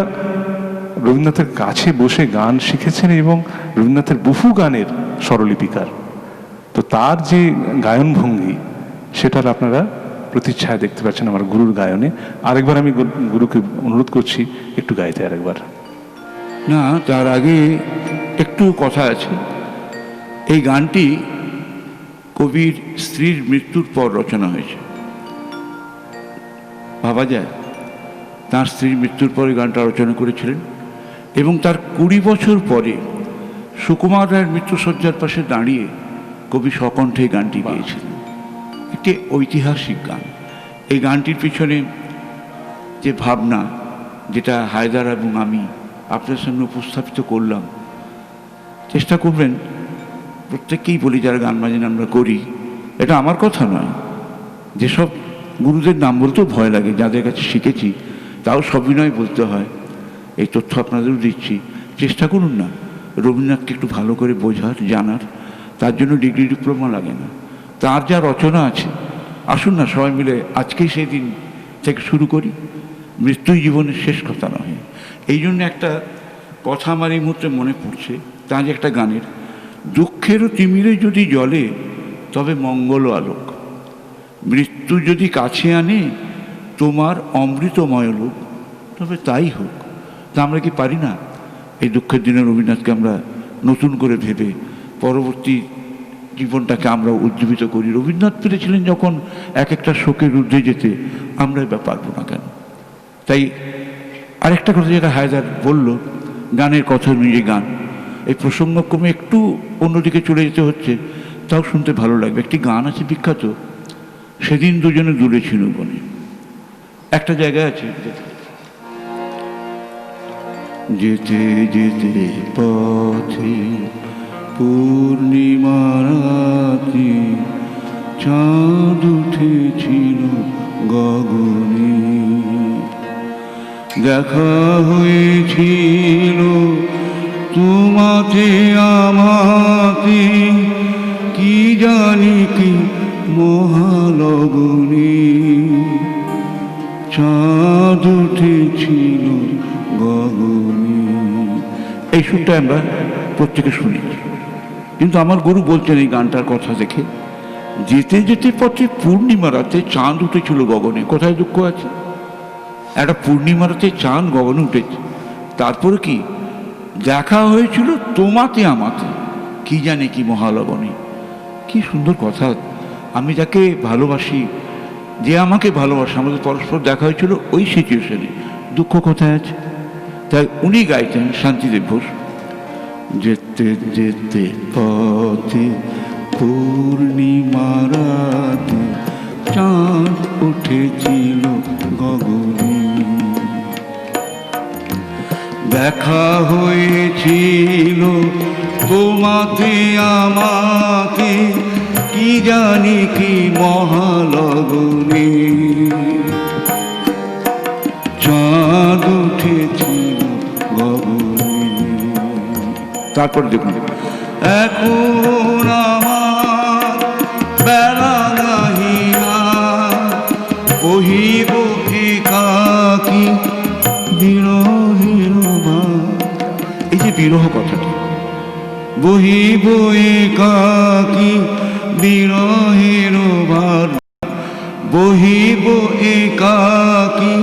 রবীন্দ্রনাথের কাছে বসে গান শিখেছেন এবং রবীন্দ্রনাথের বহু গানের স্বরলিপিকার। তো তার যে গায়ন ভঙ্গি সেটার আপনারা প্রতিচ্ছায়া দেখতে পাচ্ছেন আমার গুরুর গায়নে। আরেকবার আমি গুরুকে অনুরোধ করছি একটু গাইতে আরেকবার। না, তার আগে একটু কথা আছে। এই গানটি কবির স্ত্রীর মৃত্যুর পর রচনা হয়েছে। ভাবা যায় তার স্ত্রীর মৃত্যুর পরে গানটা রচনা করেছিলেন, এবং তার 20 বছর পরে সুকুমার রায়ের মৃত্যুসজ্জার পাশে দাঁড়িয়ে কবি স্বকণ্ঠে এই গানটি গেয়েছিলেন। একটি ঐতিহাসিক গান। এই গানটির পিছনে যে ভাবনা, যেটা হায়দার এবং আমি আপনার সামনে উপস্থাপিত করলাম, চেষ্টা করবেন প্রত্যেককেই বলি যারা গান বাজনা আমরা করি, এটা আমার কথা নয়, যেসব গুরুদের নাম বলতেও ভয় লাগে, যাদের কাছে শিখেছি তাও সবিনয় বলতে হয়, এই তথ্য আপনাদেরও দিচ্ছি। চেষ্টা করুন না রবীন্দ্রনাথকে একটু ভালো করে বোঝার, জানার। তার জন্য ডিগ্রি ডিপ্লোমা লাগে না। তার যা রচনা আছে, আসুন না সবাই মিলে আজকেই সেই দিন থেকে শুরু করি। মৃত্যুই জীবনের শেষ কথা নয়। এই জন্য একটা কথা আমার এই মুহূর্তে মনে পড়ছে, তার যে একটা গানের, দুঃখেরও তিমিরে যদি জলে তবে মঙ্গল আলোক, মৃত্যু যদি কাছে আনে তোমার অমৃতময় লোক, তবে তাই হোক। তা আমরা কি পারি না এই দুঃখের দিনে রবীন্দ্রনাথকে আমরা নতুন করে ভেবে পরবর্তী জীবনটাকে আমরা উজ্জীবিত করি? রবীন্দ্রনাথ পেরেছিলেন যখন এক একটা শোকের ঊর্ধ্বে যেতে, আমরা এবার পারবো না কেন? তাই আরেকটা কথা যেটা হায়দার বলল, গানের কথা অনুযায়ী গান, এই প্রসঙ্গক্রমে একটু অন্যদিকে চলে যেতে হচ্ছে, তাও শুনতে ভালো লাগবে। একটি গান আছে বিখ্যাত, সেদিন দুজনে দূরে ছিল বনে। একটা জায়গায় আছে, যেতে যেতে পথে পূর্ণিমা রাতে চাঁদ উঠেছিল গগনে, দেখা হয়েছিল তোমাতে আমাতে, কি জানি কি মহালগনে, চাঁদ উঠেছিল গগনে। এই সুরটা আমরা প্রত্যেকে শুনেছি, কিন্তু আমার গুরু বলছেন এই গানটার কথা দেখে, যেতে যেতে পথে পূর্ণিমা রাতে চাঁদ উঠেছিল গগনে। কোথায় দুঃখ আছে? একটা পূর্ণিমা রাতে চাঁদ গগনে উঠেছে, তারপরে কি দেখা হয়েছিল তোমাতে আমাতে, কি জানে কি মহালগনে। কি সুন্দর কথা। আমি যাকে ভালোবাসি, যে আমাকে ভালোবাসে, আমাদের পরস্পর দেখা হয়েছিল ওই সিচুয়েশনে, দুঃখ কোথায় আছে? তাই উনি গাইতেন, শান্তিদেব ঘোষ, যেতে যেতে পথে পূর্ণিমা রাতে চাঁদ উঠেছিল গগনে, দেখা হয়েছিল তোমাতে আমাতে, কি জানি কি মহালগনে, চাঁদ উঠেছিল গগনে। তারপর দেখুন, এখন আমার বেলা নাহিয়া, কহিব একাকী বিরহের ভার। এই যে বিরহ কথাটি, বহিব একাকী বিরহের ভার, বহিব একাকী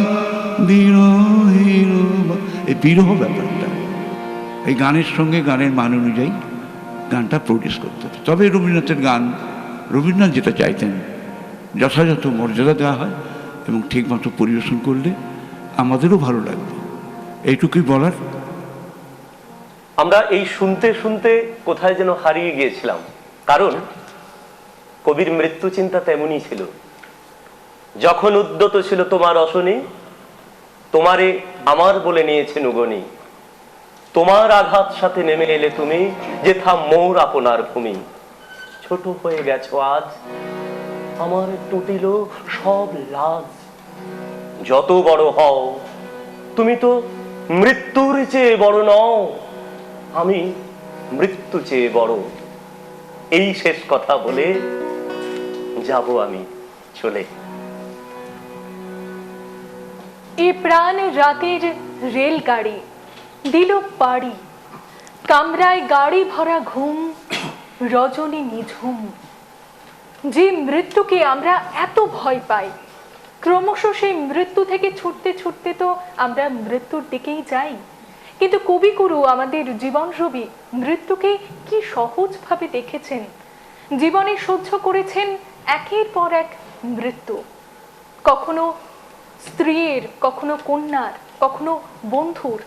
বিরহের ভার। এই বিরহ ব্যাপারটা এই গানের সঙ্গে গানের মান অনুযায়ী গানটা প্রডিউস করতে হবে। তবে রবীন্দ্রনাথের গান, রবীন্দ্রনাথ যেটা চাইতেন, যথাযথ মর্যাদা দেওয়া হয় এবং ঠিকমতো পরিবেশন করলে আমাদেরও ভালো লাগবে। এইটুকুই বলার। আমরা এই শুনতে শুনতে কোথায় যেন হারিয়ে গিয়েছিলাম, কারণ কবির মৃত্যু চিন্তা তেমনই ছিল। যখন উদ্যত ছিল তোমার অশনি, তোমারে আমার বলে নিয়েছে নুগনি। তোমার আঘাত সাথে নেমে এলে তুমি, যেথা মোর আপনার ভূমি। ছোট হয়ে গেছো আজ, আমার টুটিল সব লাজ। যত বড় হও, তুমি তো মৃত্যুর চেয়ে বড় নও, আমি মৃত্যু চেয়ে বড়। এই শেষ কথা বলে যাব আমি চলে। এ প্রাণ রাতের রেলগাড়ি দিল পাড়ি, কামরায় গাড়ি ভরা ঘুম, রজনী নিঝুম। যে মৃত্যুকে আমরা এত ভয় পাই, ক্রমশ সেই মৃত্যু থেকে ছুটতে ছুটতে তো আমরা মৃত্যুর দিকেই যাই। কিন্তু কবিগুরু আমাদের জীবনরবি মৃত্যুকে কি সহজভাবে দেখেছেন, জীবনে সহ্য করেছেন একের পর এক মৃত্যু। কখনো স্ত্রীর, কখনো কন্যার, কখনো বন্ধুর,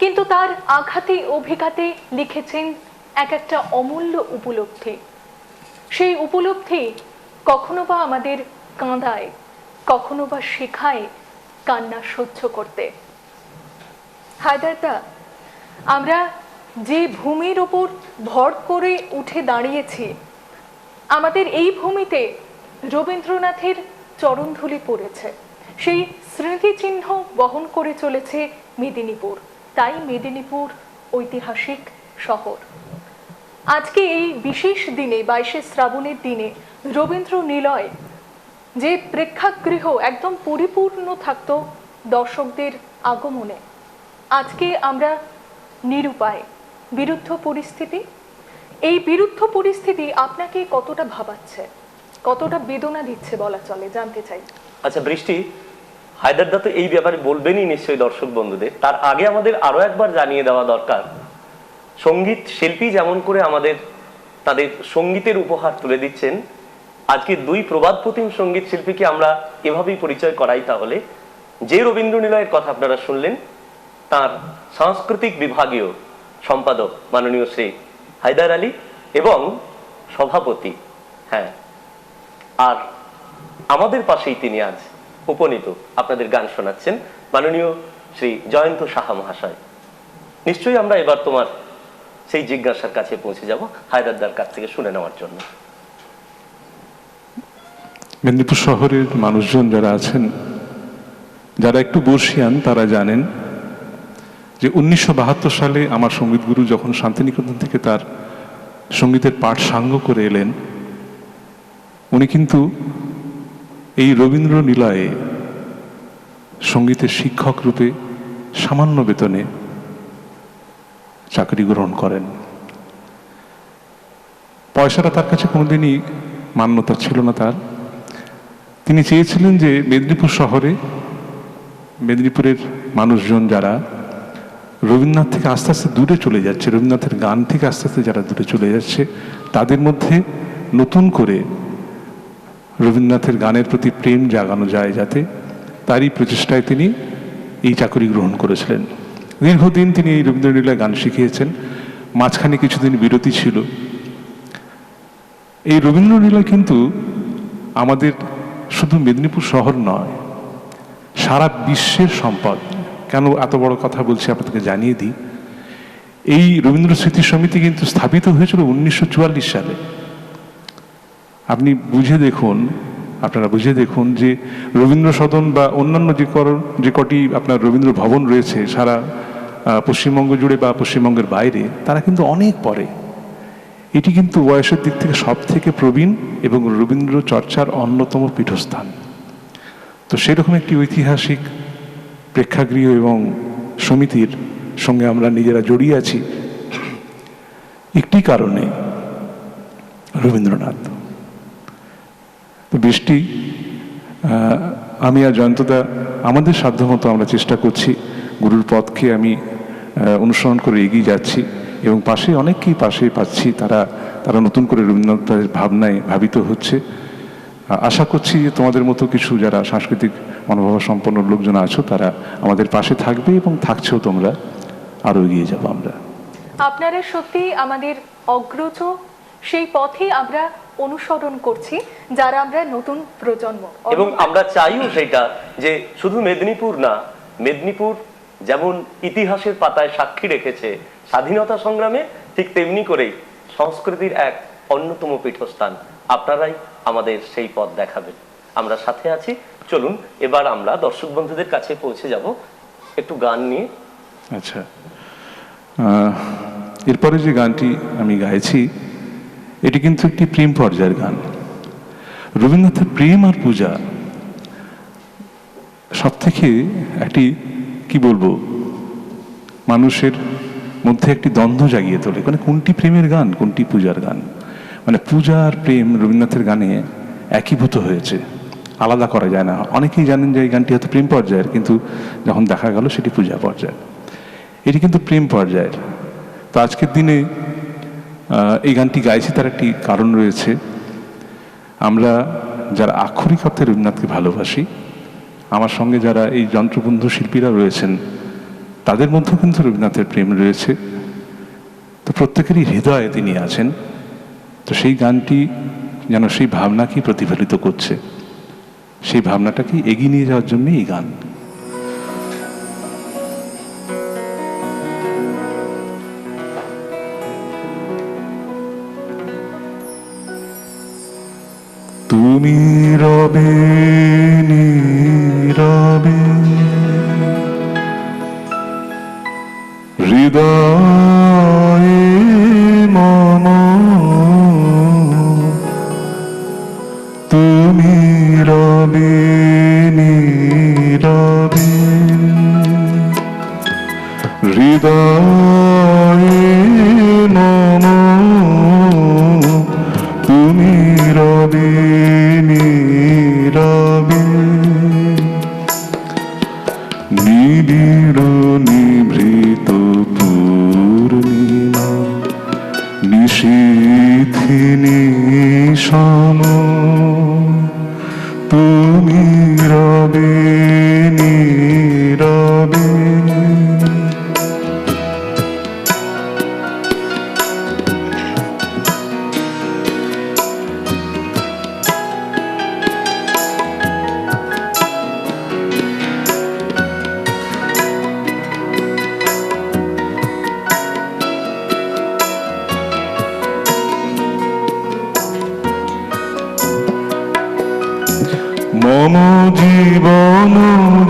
কিন্তু তার আঘাতে অভিঘাতে লিখেছেন এক একটা অমূল্য উপলব্ধি। সেই উপলব্ধি কখনো বা আমাদের কাঁদায়, কখনো বা শেখায় কান্না সহ্য করতে। হায়দারদা, আমরা যে ভূমির ওপর ভর করে উঠে দাঁড়িয়েছি, আমাদের এই ভূমিতে রবীন্দ্রনাথের চরণধূলি পড়েছে। সেই স্মৃতিচিহ্ন বহন করে চলেছে মেদিনীপুর। তাই মেদিনীপুর ঐতিহাসিক শহর। আজকে এই বিশেষ দিনে, 22শে শ্রাবণের দিনে রবীন্দ্র নিলয় যে প্রেক্ষাগৃহ একদম পরিপূর্ণ থাকতো দর্শকদের আগমনে, আজকে আমরা নিরুপায়, বিরুদ্ধ পরিস্থিতি। এই বিরুদ্ধ পরিস্থিতি আপনাকে কতটা ভাবাচ্ছে, কতটা বেদনা দিচ্ছে বলা চলে, জানতে চাই। আচ্ছা বৃষ্টি, হায়দারদা তো এই ব্যাপারে বলবেনই নিশ্চয়ই দর্শক বন্ধুদের। তার আগে আমাদের আরো একবার জানিয়ে দেওয়া দরকার, সঙ্গীত শিল্পী যেমন করে আমাদের তাদের সঙ্গীতের উপহার তুলে দিচ্ছেন, আজকে দুই প্রবাদ প্রতিম সঙ্গীত শিল্পীকে আমরা এভাবেই পরিচয় করাই। তাহলে যে রবীন্দ্র নিলয়ের কথা আপনারা শুনলেন, তার সাংস্কৃতিক বিভাগীয় সম্পাদক মাননীয় শ্রী হায়দার আলী এবং সভাপতি, হ্যাঁ, আর আমাদের পাশেই তিনি আজ উপনীত আপনাদের গান শোনাচ্ছেন মাননীয় শ্রী জয়ন্ত সাহা মহাশয়। নিশ্চয়ই আমরা এবার তোমার সেই জিজ্ঞাসার কাছে পৌঁছে যাব, হায়দারদার কাছ থেকে শুনে নেওয়ার জন্য। মেদিনীপুর শহরের মানুষজন যারা আছেন, যারা একটু বর্ষিয়ান, তারা জানেন যে 1972 সালে আমার সঙ্গীত গুরু যখন শান্তিনিকেতন থেকে তার সঙ্গীতের পাঠ সাঙ্গ করে এলেন, উনি কিন্তু এই রবীন্দ্র নিলয়ে সঙ্গীতের শিক্ষক রূপে সামান্য বেতনে চাকরি গ্রহণ করেন। পয়সাটা তার কাছে কোনোদিনই মান্যতা ছিল না তার। তিনি চেয়েছিলেন যে মেদিনীপুর শহরে, মেদিনীপুরের মানুষজন যারা রবীন্দ্রনাথ থেকে আস্তে আস্তে দূরে চলে যাচ্ছে, রবীন্দ্রনাথের গান থেকে আস্তে আস্তে যারা দূরে চলে যাচ্ছে, তাদের মধ্যে নতুন করে রবীন্দ্রনাথের গানের প্রতি প্রেম জাগানো যায়, যাতে তারই প্রচেষ্টায় তিনি এই চাকরি গ্রহণ করেছিলেন। দীর্ঘদিন তিনি এই রবীন্দ্র নিলয়ে গান শিখিয়েছেন। মাঝখানে কিছুদিন বিরতি ছিল। এই রবীন্দ্র নিলয় কিন্তু আমাদের শুধু মেদিনীপুর শহর নয়, সারা বিশ্বের সম্পদ। কেন এত বড় কথা বলছি আপনাদেরকে জানিয়ে দিই। এই রবীন্দ্র স্মৃতি সমিতি কিন্তু স্থাপিত হয়েছিল 1944 সালে। আপনি বুঝে দেখুন, আপনারা বুঝে দেখুন যে রবীন্দ্র সদন বা অন্যান্য যে কটি আপনার রবীন্দ্র ভবন রয়েছে সারা পশ্চিমবঙ্গ জুড়ে বা পশ্চিমবঙ্গের বাইরে, তারা কিন্তু অনেক পরে। এটি কিন্তু বয়সের দিক থেকে সব থেকে প্রবীণ এবং রবীন্দ্র চর্চার অন্যতম পীঠস্থান। তো সেরকম একটি ঐতিহাসিক প্রেক্ষাগৃহ এবং সমিতির সঙ্গে আমরা নিজেরা জড়িয়ে আছি একটি কারণে, রবীন্দ্রনাথ। তো বৃষ্টি, আমি আর জয়ন্তদা আমাদের সাধ্যমতো আমরা চেষ্টা করছি, গুরুর পথকে আমি অনুসরণ করে এগিয়ে যাচ্ছি এবং পাশে অনেককেই পাশে পাচ্ছি, তারা নতুন করে রবীন্দ্রনাথের ভাবনায় ভাবিত হচ্ছে। আশা করছি যে তোমাদের মতো কিছু যারা সাংস্কৃতিক মনোভাব সম্পন্ন লোকজন আছো, তারা আমাদের পাশে থাকবে এবং থাকছেও, তোমরা আরও এগিয়ে যাবো আমরা। আপনারা সত্যি আমাদের অগ্রজ, সেই পথে আমরা অনুসরণ করছি, যারা আমরা নতুন প্রজন্ম। এবং আমরা চাইও সেটা যে শুধু মেদিনীপুর না, মেদিনীপুর যেমন ইতিহাসের পাতায় সাক্ষী রেখেছে স্বাধীনতা সংগ্রামে, ঠিক তেমনি করেই সংস্কৃতির এক অন্যতম পীঠস্থান। আপনারাই আমাদের সেই পথ দেখাবেন, আমরা সাথে আছি। চলুন এবার আমরা দর্শক বন্ধুদের কাছে পৌঁছে যাব একটু গান নিয়ে। আচ্ছা, এরপরে যে গানটি আমি গাইছি এটি কিন্তু একটি প্রেম পর্যায়ের গান। রবীন্দ্রনাথের প্রেম আর পূজা সব থেকে একটি, কি বলবো, মানুষের মধ্যে একটি দ্বন্দ্ব জাগিয়ে তোলে, মানে কোনটি প্রেমের গান কোনটি পূজার গান। মানে পূজা আর প্রেম রবীন্দ্রনাথের গানে একীভূত হয়েছে, আলাদা করা যায় না। অনেকেই জানেন যে এই গানটি হয়তো প্রেম পর্যায়ের, কিন্তু যখন দেখা গেল সেটি পূজা পর্যায়ের। এটি কিন্তু প্রেম পর্যায়ের। তো আজকের দিনে এই গানটি গাইছি তার একটি কারণ রয়েছে। আমরা যারা আক্ষরিক অর্থে রবীন্দ্রনাথকে ভালোবাসি, আমার সঙ্গে যারা এই যন্ত্রবন্ধু শিল্পীরা রয়েছেন, তাদের মধ্যেও কিন্তু রবীন্দ্রনাথের প্রেম রয়েছে। তো প্রত্যেকেরই হৃদয়ে তিনি আছেন। তো সেই গানটি যেন সেই ভাবনাকেই প্রতিফলিত করছে, সেই ভাবনাটাকে এগিয়ে নিয়ে যাওয়ার জন্য এই গান। তুমি রবে নীরবে হৃদয়ে মম, তুমি রবে নীরবে হৃদয়ে মম, তুমি রবে নীরবে নিবিড় নিভৃত পূর্ণিমা নিশীথিনী সম, তুমি রবে নীরবে মম জীবন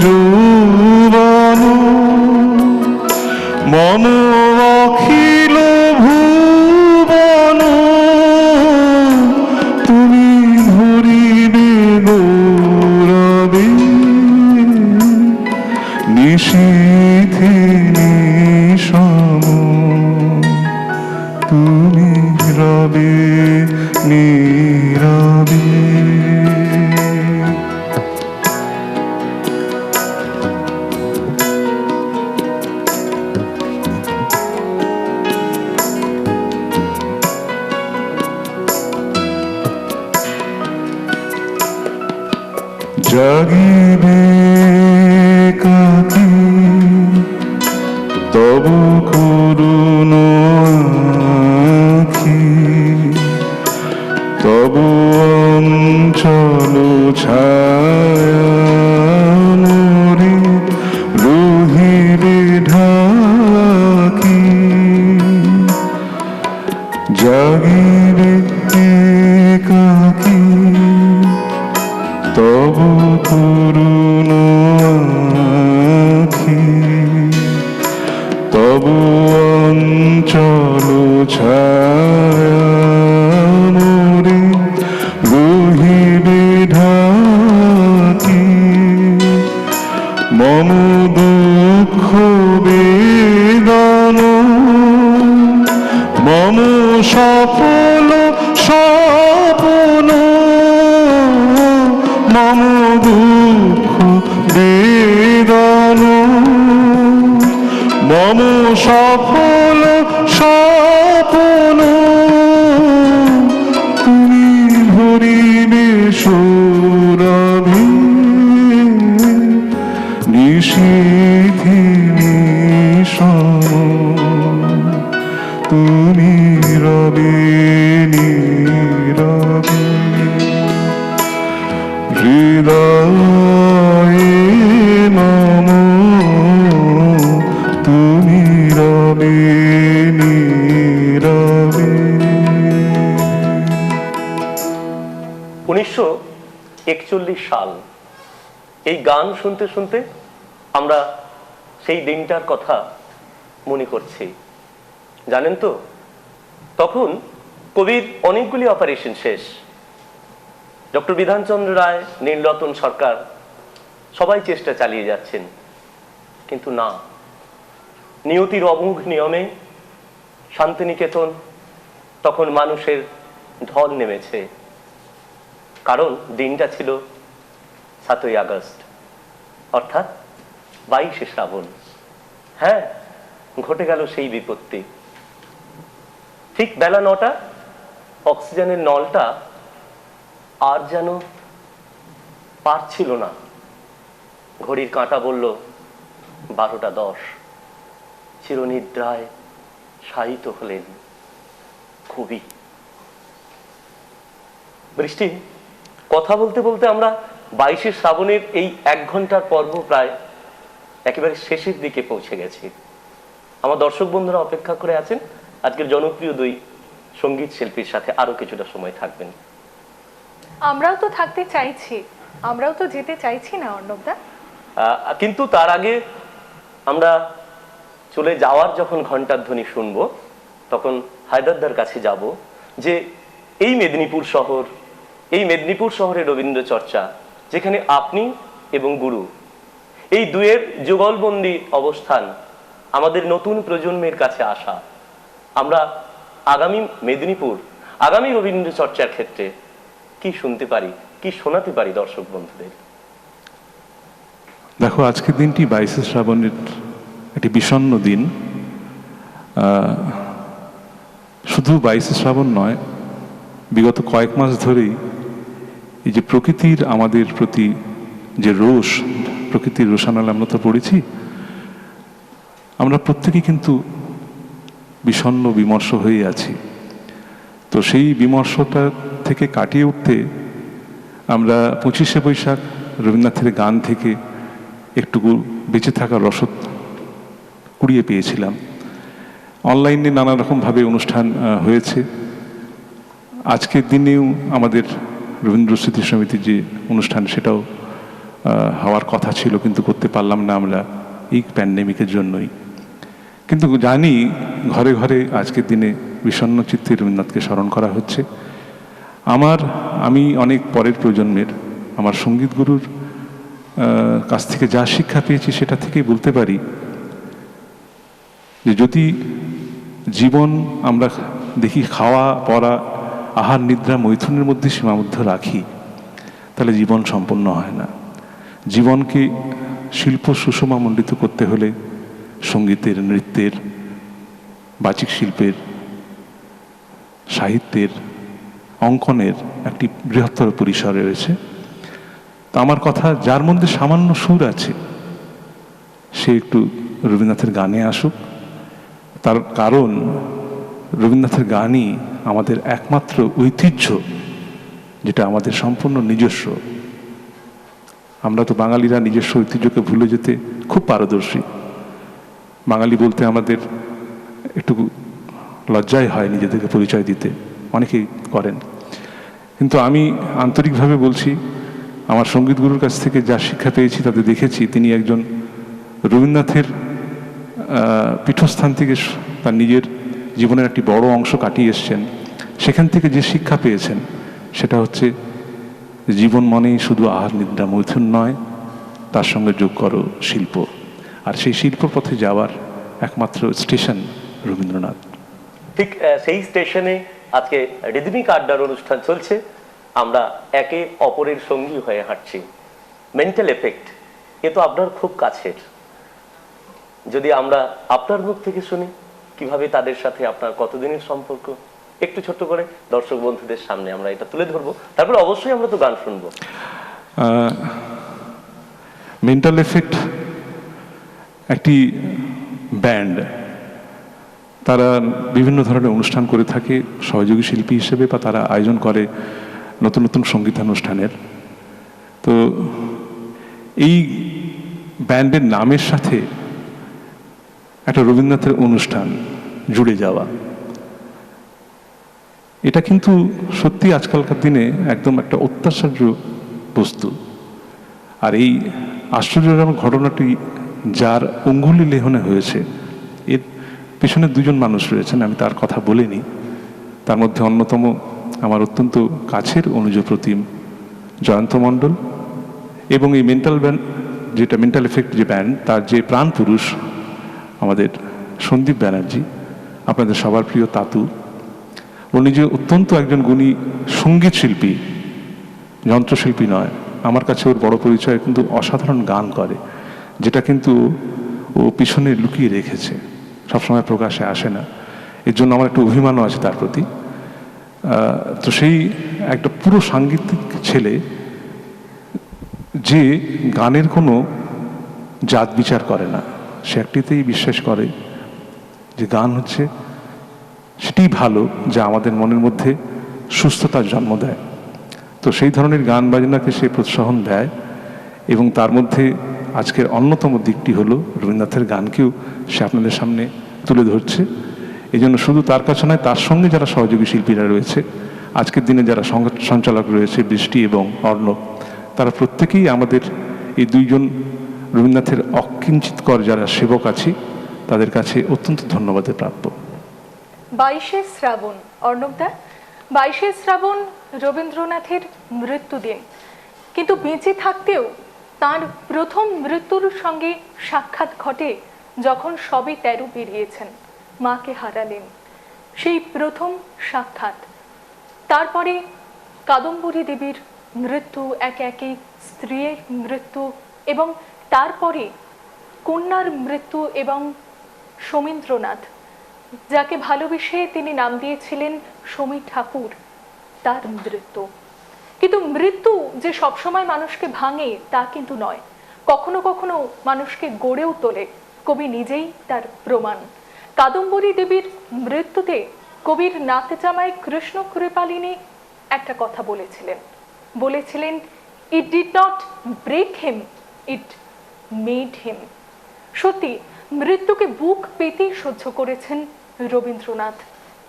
যৌবন মম অখিল ভুবন, তুমি ভরিবে গৌরবে নিশীথিনী সম, তুমি রবে নীরবে। জাগিবে কাকি তবু করুণ আখি, তবু অঞ্চল ছায়া মোরে রহিবে ঢাকি। জাগিবে কাকি তবু করুণ আখি, তবু অঞ্চল ছায়া মোরে রহিবে ঢাকি। মম দুঃখ বেদন মম সফল স্বপ্ন, মম দুঃখ বেদন মম সফল স্বপ্ন, তুমি ভরিবে সৌরভে নিশীথিনী সম, তুমি রবে নীরবে। হৃদয়ে মম তুমি রবে নীরবে। 1941 সাল, এই গান শুনতে শুনতে আমরা সেই দিনটার কথা মনে করছি। জানেন তো, তখন কবির অনেকগুলি অপারেশন শেষ। ডক্টর বিধানচন্দ্র রায়, নীলরতন সরকার সবাই চেষ্টা চালিয়ে যাচ্ছেন, কিন্তু না, নিয়তির অমোঘ নিয়মে শান্তিনিকেতন তখন মানুষের ঢল নেমেছে। কারণ দিনটা ছিল 7ই আগস্ট, অর্থাৎ 22শে শ্রাবণ। হ্যাঁ, ঘটে গেল সেই বিপত্তি। ঠিক বেলা 9টা, অক্সিজেনের নলটা আর যেন পারছিল না। ঘড়ির কাঁটা বলল 12টা 10। চিরনিদ্রায় শায়িত হলেন কবি। বৃষ্টি, কথা বলতে বলতে আমরা 22শে শ্রাবণের এই 1 ঘন্টার পর্ব প্রায় একেবারে শেষের দিকে পৌঁছে গেছি। আমার দর্শক বন্ধুরা অপেক্ষা করে আছেন আজকের জনপ্রিয় 2 সঙ্গীত শিল্পীর সাথে আরো কিছুটা সময় থাকবেন। আমরাও তো থাকতে চাইছি, আমরাও তো যেতে চাইছি না অর্ণবদা। কিন্তু তার আগে আমরা চলে যাওয়ার যখন ঘন্টার ধ্বনি শুনবো, তখন হায়দারদার কাছে যাব যে এই মেদিনীপুর শহর, এই মেদিনীপুর শহরে রবীন্দ্র চর্চা, যেখানে আপনি এবং গুরু এই দুয়ের যুগলবন্দি অবস্থান, আমাদের নতুন প্রজন্মের কাছে আসা, আমরা আগামী মেদিনীপুর, আগামী রবীন্দ্র চর্চার ক্ষেত্রে কি শুনতে পারি, কি শোনাতে পারি দর্শক বন্ধুদের? দেখো, আজকের দিনটি 22শে শ্রাবণের একটি বিষণ্ণ দিন। শুধু 22শে শ্রাবণ নয়, বিগত কয়েক মাস ধরেই এই যে প্রকৃতির আমাদের প্রতি যে রোষ, প্রকৃতির রোষানলে আমরা তো পড়েছি, আমরা প্রত্যেকেই কিন্তু বিষণ্ণ বিমর্ষ হয়ে আছি। তো সেই বিমর্ষতা থেকে কাটিয়ে উঠতে আমরা 25শে বৈশাখ রবীন্দ্রনাথের গান থেকে একটুকু বেঁচে থাকার রসদ কুড়িয়ে পেয়েছিলাম। অনলাইনে নানা রকমভাবে অনুষ্ঠান হয়েছে। আজকের দিনেও আমাদের রবীন্দ্র স্মৃতি সমিতির যে অনুষ্ঠান, সেটাও হওয়ার কথা ছিল, কিন্তু করতে পারলাম না আমরা এই প্যান্ডেমিকের জন্যই। কিন্তু জানি ঘরে ঘরে আজকের দিনে বিষণ্ণ চিত্তে রবীন্দ্রনাথকে স্মরণ করা হচ্ছে। আমি অনেক পরের প্রজন্মের, আমার সঙ্গীত গুরুর কাছ থেকে যা শিক্ষা পেয়েছি সেটা থেকেই বলতে পারি যে যদি জীবন আমরা দেখি খাওয়া পড়া, আহার নিদ্রা মৈথুনের মধ্যে সীমাবদ্ধ রাখি, তাহলে জীবন সম্পন্ন হয় না। জীবনকে শিল্প সুষমামণ্ডিত করতে হলে সঙ্গীতের, নৃত্যের, বাচিক শিল্পের, সাহিত্যের, অঙ্কনের একটি বৃহত্তর পরিসর রয়েছে। তা আমার কথা, যার মধ্যে সামান্য সুর আছে সে একটু রবীন্দ্রনাথের গানে আসুক। তার কারণ রবীন্দ্রনাথের গানই আমাদের একমাত্র ঐতিহ্য, যেটা আমাদের সম্পূর্ণ নিজস্ব। আমরা তো বাঙালিরা নিজস্ব ঐতিহ্যকে ভুলে যেতে খুব পারদর্শী। বাঙালি বলতে আমাদের একটু লজ্জাই হয় নিজেদেরকে পরিচয় দিতে, অনেকেই করেন। কিন্তু আমি আন্তরিকভাবে বলছি, আমার সঙ্গীত গুরুর কাছ থেকে যা শিক্ষা পেয়েছি তাতে দেখেছি তিনি একজন রবীন্দ্রনাথের পীঠস্থান থেকে তার নিজের জীবনের একটি বড় অংশ কাটিয়ে এসছেন। সেখান থেকে যে শিক্ষা পেয়েছেন সেটা হচ্ছে জীবন মানেই শুধু আহার নিদ্রা মৈথুন নয়, তার সঙ্গে যোগ করো শিল্প। আর সেই শিল্প পথে যাওয়ার একমাত্র স্টেশন রবীন্দ্রনাথ। ঠিক সেই স্টেশনে আজকে রিদমিক আড্ডার অনুষ্ঠান চলছে। আমরা একে অপরের সঙ্গী হয়ে হাঁটছি। মেন্টাল এফেক্ট, এ তো আপনার খুব কাছের। যদি আমরা আপনার মুখ থেকে শুনি কিভাবে তাদের সাথে আপনার কতদিনের সম্পর্ক, একটু ছোট্ট করে দর্শক বন্ধুদের সামনে আমরা এটা তুলে ধরবো, তারপর অবশ্যই আমরা তো গান শুনবো। মেন্টাল এফেক্ট একটি ব্যান্ড, তারা বিভিন্ন ধরনের অনুষ্ঠান করে থাকে সহযোগী শিল্পী হিসেবে, বা তারা আয়োজন করে নতুন নতুন সঙ্গীতানুষ্ঠানের। তো এই ব্যান্ডের নামের সাথে একটা রবীন্দ্রনাথের অনুষ্ঠান জুড়ে যাওয়া, এটা কিন্তু সত্যি আজকালকার দিনে একদম একটা অত্যাশ্চর্য বস্তু। আর এই আশ্চর্যজনক ঘটনাটি যার অঙ্গুলি লেহনে হয়েছে, এর পেছনে দুজন মানুষ রয়েছেন, আমি তার কথা বলিনি। তার মধ্যে অন্যতম আমার অত্যন্ত কাছের অনুজ প্রতিম জয়ন্ত মণ্ডল, এবং এই মেন্টাল ব্যান্ড, যেটা মেন্টাল এফেক্ট যে ব্যান্ড, তার যে প্রাণ পুরুষ আমাদের সন্দীপ ব্যানার্জি, আপনাদের সবার প্রিয় তাতু। ও নিজে অত্যন্ত একজন গুণী সঙ্গীত শিল্পী, যন্ত্রশিল্পী নয়। আমার কাছে ওর বড় পরিচয় কিন্তু অসাধারণ গান করে, যেটা কিন্তু ও পিছনে লুকিয়ে রেখেছে, সবসময় প্রকাশে আসে না। এর জন্য আমার একটা অভিমানও আছে তার প্রতি। তো সেই একটা পুরো সাংগীতিক ছেলে, যে গানের কোনো জাত বিচার করে না, সে একটিতেই বিশ্বাস করে যে গান হচ্ছে সেটাই ভালো, যা আমাদের মনের মধ্যে সুস্থতার জন্ম দেয়। তো সেই ধরনের গান বাজনাকে সে প্রোৎসাহন দেয়, এবং তার মধ্যে আজকের অন্যতম দিকটি হলো রবীন্দ্রনাথের গানকেও সে আপনাদের সামনে তুলে ধরছে। এই জন্য শুধু তার কাছে নয়, তার সঙ্গে যারা সহযোগী শিল্পীরা রয়েছে, আজকের দিনে যারা সঞ্চালক রয়েছে বৃষ্টি এবং অর্ণব, তারা প্রত্যেকেই আমাদের এই দুইজন রবীন্দ্রনাথের অকিঞ্চিতকর যারা সেবক আছি, তাদের কাছে অত্যন্ত ধন্যবাদের প্রাপ্য। 22শে শ্রাবণ, অর্ণবদা, 22শে শ্রাবণ রবীন্দ্রনাথের মৃত্যুদিন, কিন্তু বেঁচে থাকতেও তার প্রথম মৃত্যুর সঙ্গে সাক্ষাৎ ঘটে যখন সবে 13 পেরিয়েছেন, মাকে হারালেন। সেই প্রথম সাক্ষাৎ, তারপরে কাদম্বরী দেবীর মৃত্যু, একে একে স্ত্রীর মৃত্যু, এবং তারপরে কন্যার মৃত্যু, এবং সমীন্দ্রনাথ, যাকে ভালোবেসে তিনি নাম দিয়েছিলেন সমী ঠাকুর, তার মৃত্যু। কিন্তু মৃত্যু যে সবসময় মানুষকে ভাঙে তা কিন্তু নয়, কখনো কখনো মানুষকে গড়েও তোলে। কবি নিজেই তার প্রমাণ। কাদম্বরী দেবীর মৃত্যুতে কবির নাতে জামাই কৃষ্ণ কৃপালিনী একটা কথা বলেছিলেন, it did not break him, it made him. সত্যি মৃত্যুকে বুক পেতে সহ্য করেছেন রবীন্দ্রনাথ,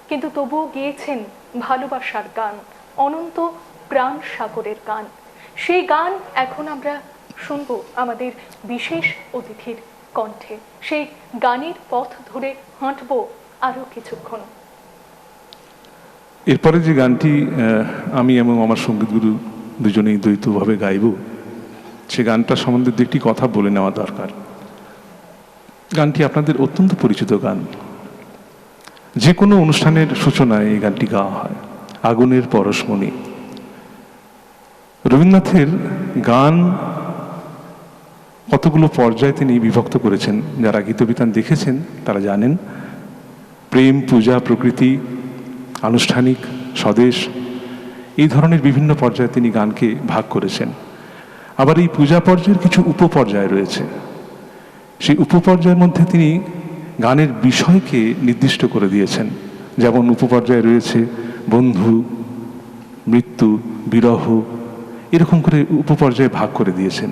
কিন্তু তবুও গিয়েছেন ভালোবাসার গান, অনন্ত প্রাণ সাগরের গান। সেই গান এখন আমরা শুনবো আমাদের বিশেষ অতিথির কণ্ঠে। সেই গানের পথ ধরে হাঁটবো আরো কিছুক্ষণ। এরপরে যে গানটি আমি এবং আমার সঙ্গীতগুরু দুজনেই দ্বৈতভাবে গাইব, সে গানটা সম্বন্ধে একটি কথা বলে নেওয়া দরকার। গানটি আপনাদের অত্যন্ত পরিচিত গান, যে কোনো অনুষ্ঠানের সূচনায় এই গানটি গাওয়া হয়, আগুনের পরশমণি। রবীন্দ্রনাথের গান কতগুলো পর্যায়ে তিনি বিভক্ত করেছেন, যারা গীতবিতান দেখেছেন তারা জানেন। প্রেম, পূজা, প্রকৃতি, আনুষ্ঠানিক, স্বদেশ, এই ধরনের বিভিন্ন পর্যায়ে তিনি গানকে ভাগ করেছেন। আবার এই পূজা পর্যায়ের কিছু উপপর্যায় রয়েছে, সেই উপপর্যায়ের মধ্যে তিনি গানের বিষয়কে নির্দিষ্ট করে দিয়েছেন। যেমন উপপর্যায়ে রয়েছে বন্ধু, মৃত্যু, বিরহ, এরকম করে উপপর্যায়ে ভাগ করে দিয়েছেন।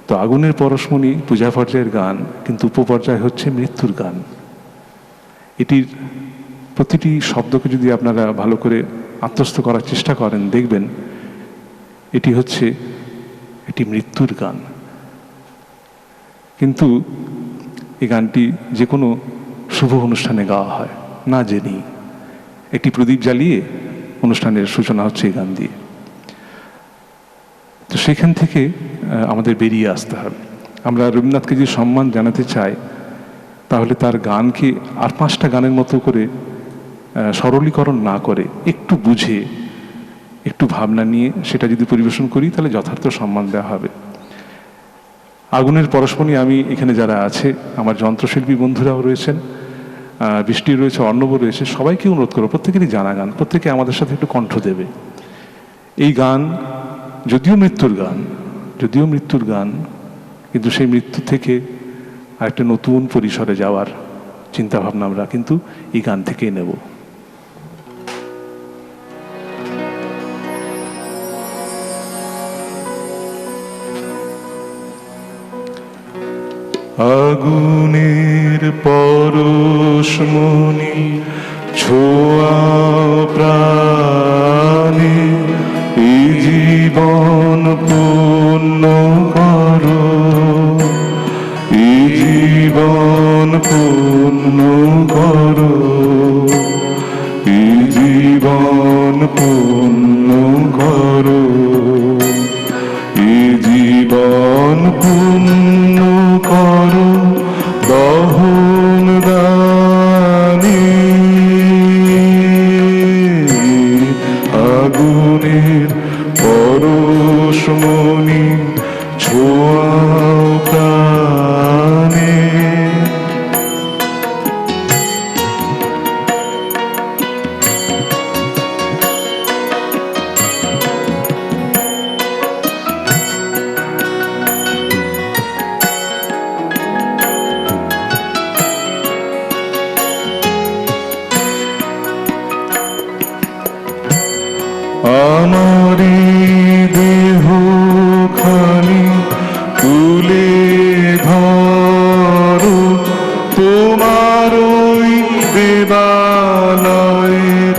তো আগুনের পরশমণি পূজা পর্যায়ের গান, কিন্তু উপপর্যায় হচ্ছে মৃত্যুর গান। এটির প্রতিটি শব্দকে যদি আপনারা ভালো করে আত্মস্থ করার চেষ্টা করেন, দেখবেন এটি মৃত্যুর গান। কিন্তু এই গানটি যে কোনো শুভ অনুষ্ঠানে গাওয়া হয় না জেনেই। একটি প্রদীপ জ্বালিয়ে অনুষ্ঠানের সূচনা হচ্ছে এই গান দিয়ে। তো সেখান থেকে আমাদের বেরিয়ে আসতে হবে। আমরা রবীন্দ্রনাথকে যে সম্মান জানাতে চাই, তাহলে তার গানকে আর 5টা গানের মতো করে সরলীকরণ না করে, একটু বুঝে, একটু ভাবনা নিয়ে সেটা যদি পরিবেশন করি, তাহলে যথার্থ সম্মান দেওয়া হবে। আগুনের পরশমণি, আমি এখানে যারা আছে, আমার যন্ত্রশিল্পী বন্ধুরাও রয়েছেন, বৃষ্টি রয়েছে, অর্ণব রয়েছে, সবাইকে অনুরোধ করবো, প্রত্যেকেরই জানা গান, প্রত্যেকে আমাদের সাথে একটু কণ্ঠ দেবে। এই গান যদিও মৃত্যুর গান, কিন্তু সেই মৃত্যু থেকে আরেকটা নতুন পরিসরে যাওয়ার চিন্তাভাবনা আমরা কিন্তু এই গান থেকেই নেব। আগুনের পরশমণি ছোঁয়া প্রাণে এই জীবন পূর্ণ করো, এই জীবন পূর্ণ করো, এই জীবন পূর্ণ করো, এই জীবন পূর্ণ করো দহন দানে। আগুনের পরশমণি ছোঁয়া প্রাণে। আমারি দেহ খানি তুলে ধরো তোমার ওই দেবালয়ের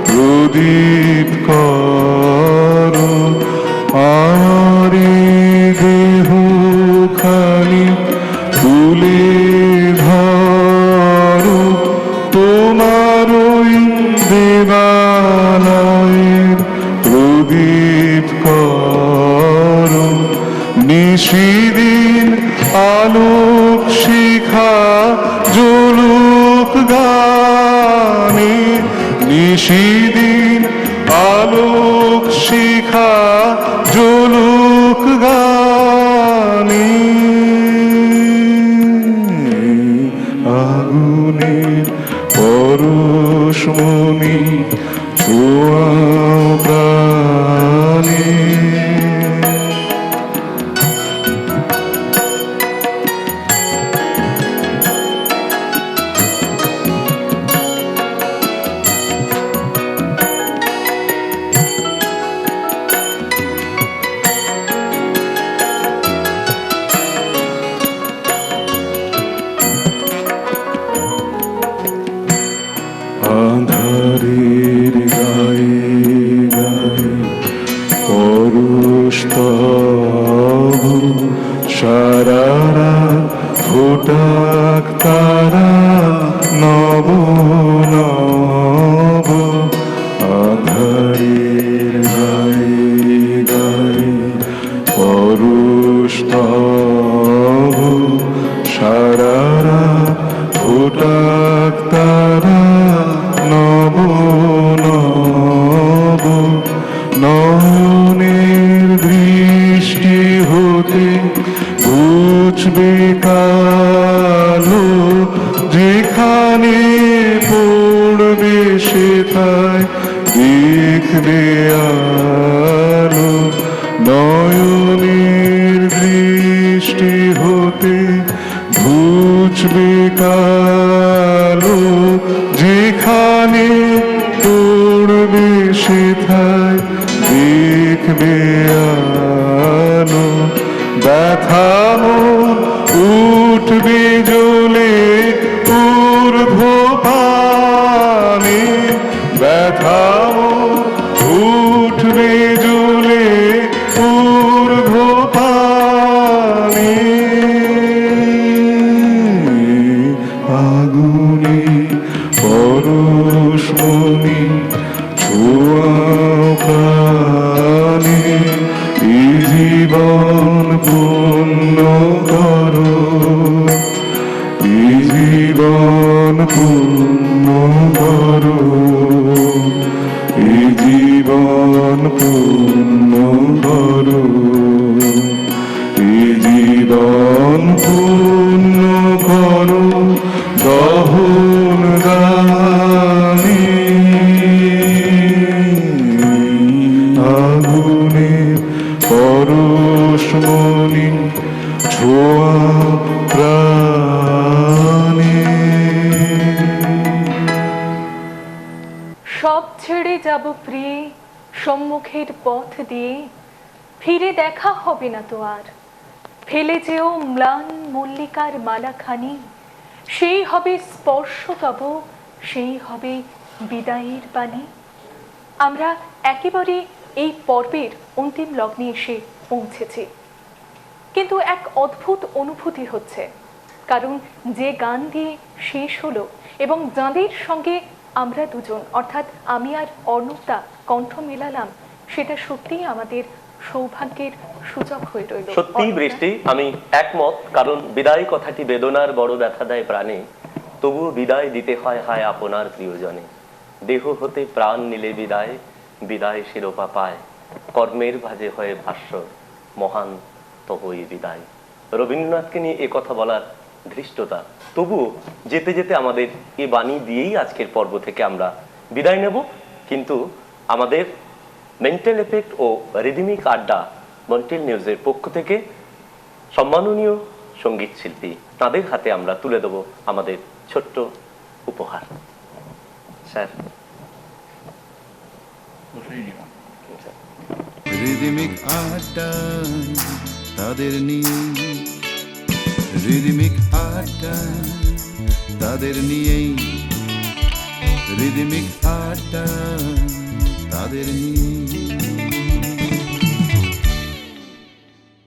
প্রদীপ করো। আমারি দেহ খানি তুলে ধরো তোমার ওই দেবালয়ের প্রদীপ করো। নিশিদিন আলোক শিখা জ্বলুক গানে, নিশিদিন আলোক শিখা জ্বলুক গানে। আগুনের পরশমণি ছোঁয়া প্রাণে। আঁধারের গায়ে গায়ে পরশতব সারারা ফোটাক তারা নব নব। আঁধারের গায়ে গায়ে পরশতব সারারা ফোটাক তারা নব নব। নয়নের দৃষ্টি হতে বুঝবে কালো, যেখানে পড়বে সেথায় দেখবে আলো। নয়নের দৃষ্টি হতে বুঝবে কালো, যেখানে পড়বে সেথায় দেখবে আলো। ব্যথা মন উঠবে জ্বলে ঊর্ধ্ব পানে, ব্যথা মন উঠবে জ্বলে ঊর্ধ্ব পানে। আগুনে পরশমণি ছোঁয়া প্রাণে। এই জীবন পূর্ণ করো, এই জীবন পূর্ণ করো, এই জীবন পূর্ণ করো, এই জীবন পূর্ণ করো দহন দানে। আগুনের পরশমণি ছোঁয়া প্রাণে। সব ছেড়ে যাব প্রিয়ে সম্মুখের পথ দিয়ে, ফিরে দেখা হবে না তো আর। ফেলে যেও ম্লান মল্লিকার মালাখানি, সেই হবে স্পর্শ তব, সেই হবে বিদায়ের বাণী। আমরা একেবারে এই পর্বের অন্তিম লগ্নে এসে পৌঁছেছি, কিন্তু এক অদ্ভুত অনুভূতি হচ্ছে, কারণ যে গান দিয়ে শেষ হলো এবং যাঁদের সঙ্গে আমরা দুজন অর্থাৎ আমি আর অর্ণবদা কণ্ঠ মেলালাম, সেটা সত্যিই আমাদের সৌভাগ্যের সূচক হয়ে রইল। সত্যি বৃষ্টি, আমি একমত, কারণ বিদায় কথাটি বেদনার বড় ব্যথা দেয় প্রাণে, তবুও বিদায় দিতে হয় হায় আপনার প্রিয়জনে। দেহ হতে প্রাণ নিলে বিদায়, বিদায় শিরোপা পায়, কর্মের ভাজে হয়ে ভাস্বর, মহান তবই বিদায়। রবীন্দ্রনাথকে নিয়ে এ কথা বলার ধৃষ্টতা, তবুও যেতে যেতে আমাদের এ বাণী দিয়েই আজকের পর্ব থেকে আমরা বিদায় নেব। কিন্তু আমাদের মেন্টাল এফেক্ট ও রিদমিক আড্ডা মন্টেল নিউজের পক্ষ থেকে সম্মাননীয় সঙ্গীত শিল্পী, তাদের হাতে আমরা তুলে দেব আমাদের ছোট্ট উপহার। স্যার, রিদমিক আড্ডা তাদের নিয়ে, রিদমিক আড্ডা তাদের নিয়েই, রিদমিক আড্ডা তাদের নিয়ে।